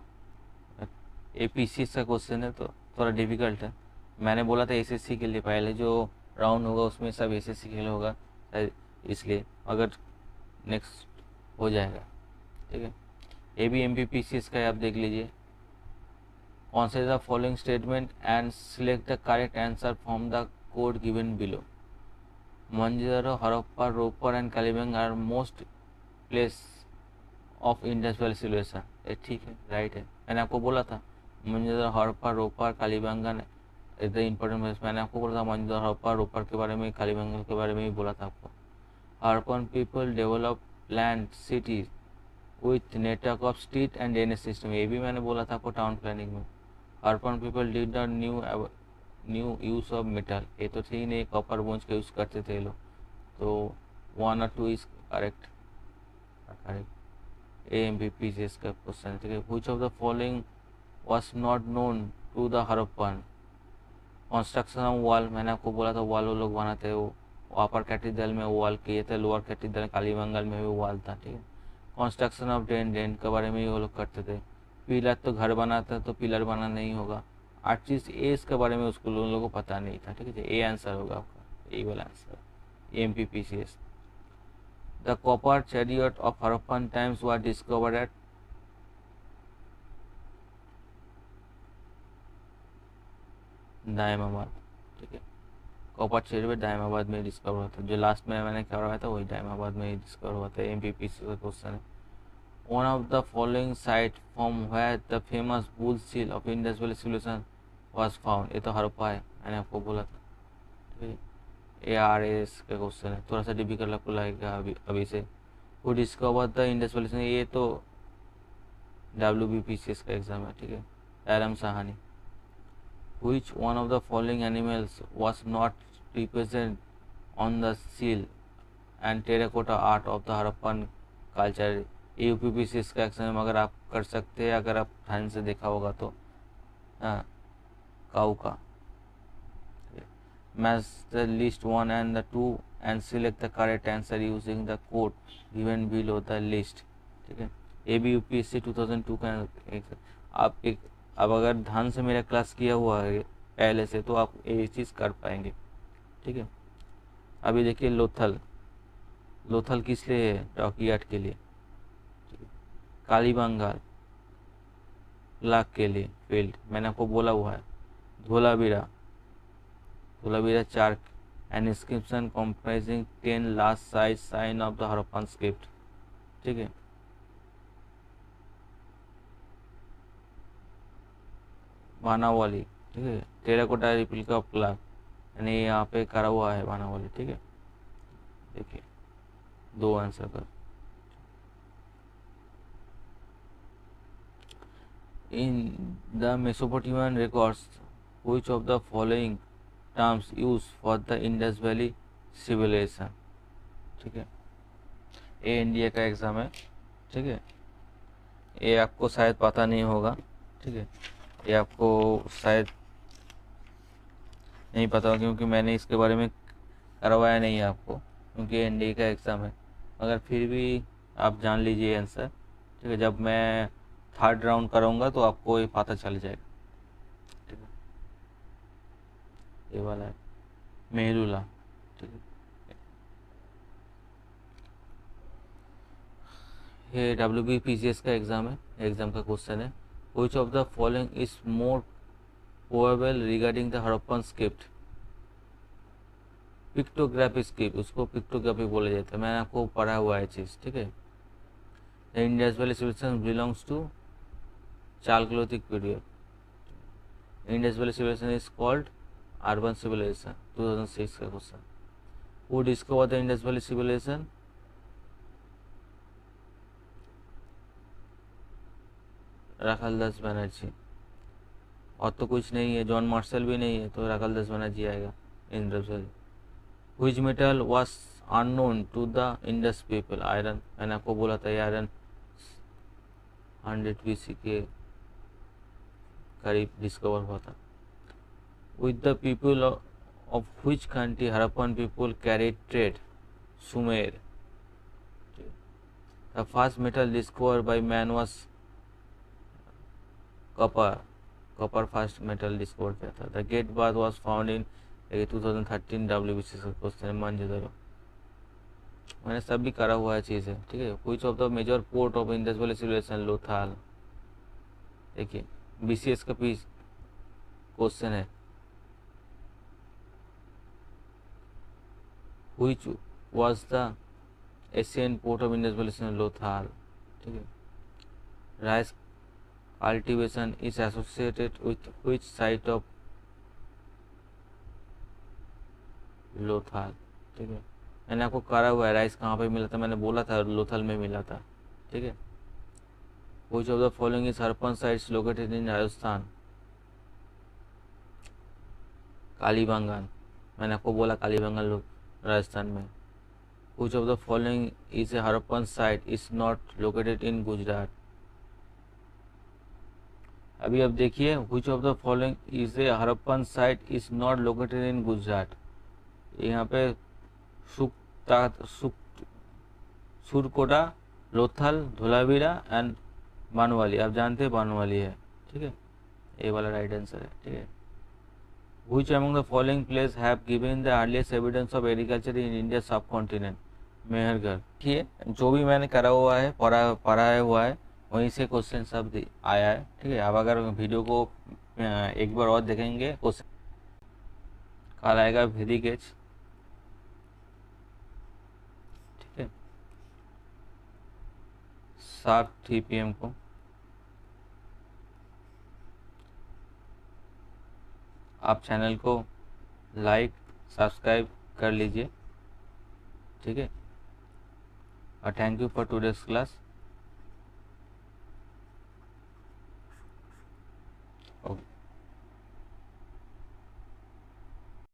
एपीसीएस का क्वेश्चन है तो थोड़ा डिफिकल्ट है, मैंने बोला था एसएससी के लिए, पहले जो राउंड होगा उसमें सब एसएससी के लिए होगा शायद, इसलिए अगर नेक्स्ट हो जाएगा, ठीक है। ये भी एमपीपीसीएस का है, आप देख लीजिए। Consider the following statement and select the correct answer from the code given below. Mohenjo-daro, Harappa, Ropar and Kalibangan are most place of Indus Valley civilization, ये ठीक है, राइट है, मैंने आपको बोला था मोहनजोदड़ो, हड़प्पा, रोपर, कालीबंगन इधर इंपॉर्टेंट मैंने आपको बोला था मोहनजोदड़ो हड़प्पा रोपर के बारे में, कालीबंगन के बारे में भी बोला था आपको। Harappan people develop land cities with network of street and drainage system, ये भी मैंने बोला था आपको टाउन प्लानिंग में। Harappan people did not new use of metal, ये तो ठीक नहीं, कॉपर बोन्स का यूज़ करते थे लोग। तो 1 और 2 इज करेक्ट। AMPP से इसका क्वेश्चन है, ठीक है। Which of the following was not known to the Harappan? Construction of wall, मैंने आपको बोला था वॉल वो लोग बनाते वो अपर कैथेड्रल में वॉल किए थे, लोअर कैथेड्रल कालीबंगन में भी वॉल था, ठीक है। कंस्ट्रक्शन ऑफ ड्रेन, ड्रेन के बारे में वो लोग करते थे। पिलर तो घर बनाता है तो पिलर बना नहीं होगा। आर्टिस्ट ए इसके बारे में उसको उन लोगों को पता नहीं था, ठीक है। ए आंसर होगा आपका, ए वाला answer AMPPCS। The copper chariot of Harappan times were discovered at Daimabad, ठीक है। कॉपर चैरियट दायमाबाद में डिस्कवर हुआ था, जो लास्ट में मैंने करवाया था वही दायमाबाद में ही डिस्कवर हुआ था। AMPPC का क्वेश्चन है। One of the following site from where the famous bull seal of Indus valley civilisation was found, ये तो हड़प्पा है, मैंने आपको बोला था, ठीक है। ARS का क्वेश्चन है, थोड़ा सा डिफिकल्ट आपको लगेगा अभी से। Who discover the Indus valley, ये तो WBPCS का एग्जाम है, ठीक है। एरम Sahani. Which one of the following animals was not represented on the seal and terracotta art of the Harappan culture? UPPCS का एग्जाम अगर आप कर सकते हैं, अगर आप ध्यान से देखा होगा तो काऊ का। Match the list 1 and the 2 and select the correct answer using the code given below the list, ठीक है। ये भी UPSC 2002 का आप एक, अब अगर ध्यान से मेरा क्लास किया हुआ है पहले से तो आप ये चीज़ कर पाएंगे, ठीक है। अभी देखिए लोथल, लोथल किस लिए है? डॉकयार्ड के लिए, कालीबंगाल लाख के लिए फील्ड, मैंने आपको बोला हुआ है। धोलावीरा, धोलावीरा चार्क an inscription comprising 10 large size sign of the Harappan script, ठीक है। बानावाली, ठीक है। टेराकोटा रिप्लिका ऑफ क्लाक, यानी यहाँ पे करा हुआ है बानावाली, ठीक है। देखिए 2 आंसर कर। In the Mesopotamian records, which of the following terms used for the Indus Valley civilization, ठीक है। ये इंडिया का एग्जाम है, ठीक है। ये आपको शायद पता नहीं होगा, ठीक है। ये आपको शायद नहीं पता होगा क्योंकि मैंने इसके बारे में करवाया नहीं है आपको, क्योंकि इंडिया का एग्ज़ाम है। मगर फिर भी आप जान लीजिए आंसर, ठीक है। जब मैं थर्ड राउंड कराऊंगा तो आपको ये पता चल जाएगा, ठीक है। ये वाला है मेहरुला, ठीक है। ये WBPCS का एग्ज़ाम है, एग्ज़ाम का क्वेश्चन है। Which of the following is more probable regarding the Harappan script? Pictography script, उसको पिक्टोग्राफी बोला जाता है, मैंने आपको पढ़ा हुआ है चीज़, ठीक है। The Indus valley civilisation belongs to chalcolithic period. Indus valley civilisation is called urban civilisation, 2006 का question. Who discover the Indus valley civilisation? Rakhaldas Banerjee. और तो कुछ नहीं है, जॉन मार्शल भी नहीं है, तो राखालदास बनर्जी आएगा। Indus valley. Which metal was unknown to the Indus people? Iron, मैंने आपको बोला था आयरन 100 BC के करीब डिस्कवर हुआ था। With the people of which country Harappan people carried trade? Sumer. The first metal discover by man was copper, copper first metal discover किया था। The great bath was found in 2013 WBC का क्वेश्चन है, मोहनजोदड़ो। मैंने सब भी करा हुआ है चीज़ है, ठीक है। Which of the major port of Indus valley civilisation? Lothal. देखिए BCS का पीस क्वेश्चन है। Which was the Asian port of Indus valley civilisation? Lothal, ठीक है। Rice cultivation is associated with which site of Lothal, ठीक है। मैंने आपको करा हुआ है राइस कहाँ पे मिला था, मैंने बोला था लोथल में मिला था, ठीक है। Which of the following is Harappan sites located in Rajasthan? Kalibangan, मैंने आपको बोला कालीबांगान राजस्थान में। Which of the following is a Harappan site is not located in Gujarat? अभी अब देखिए, which of the following is a Harappan site is not located in Gujarat. यहाँ पे सुरकोटा, लोथल, धोलावीरा एंड बानवाली। आप जानते हैं बानवाली है, ठीक है, ये वाला राइट आंसर है, ठीक है। Which among the following places have given the earliest evidence of agriculture in India subcontinent? Mehrgarh. देखिए, जो भी मैंने करा हुआ है, पढ़ाया हुआ है, वहीं से क्वेश्चन सब आया है, ठीक है। अब अगर वीडियो को एक बार और देखेंगे, क्वेश्चन कल आएगा वैदिक एज, ठीक है, 7 PM को। आप चैनल को लाइक सब्सक्राइब कर लीजिए, ठीक है। और thank you for today's class.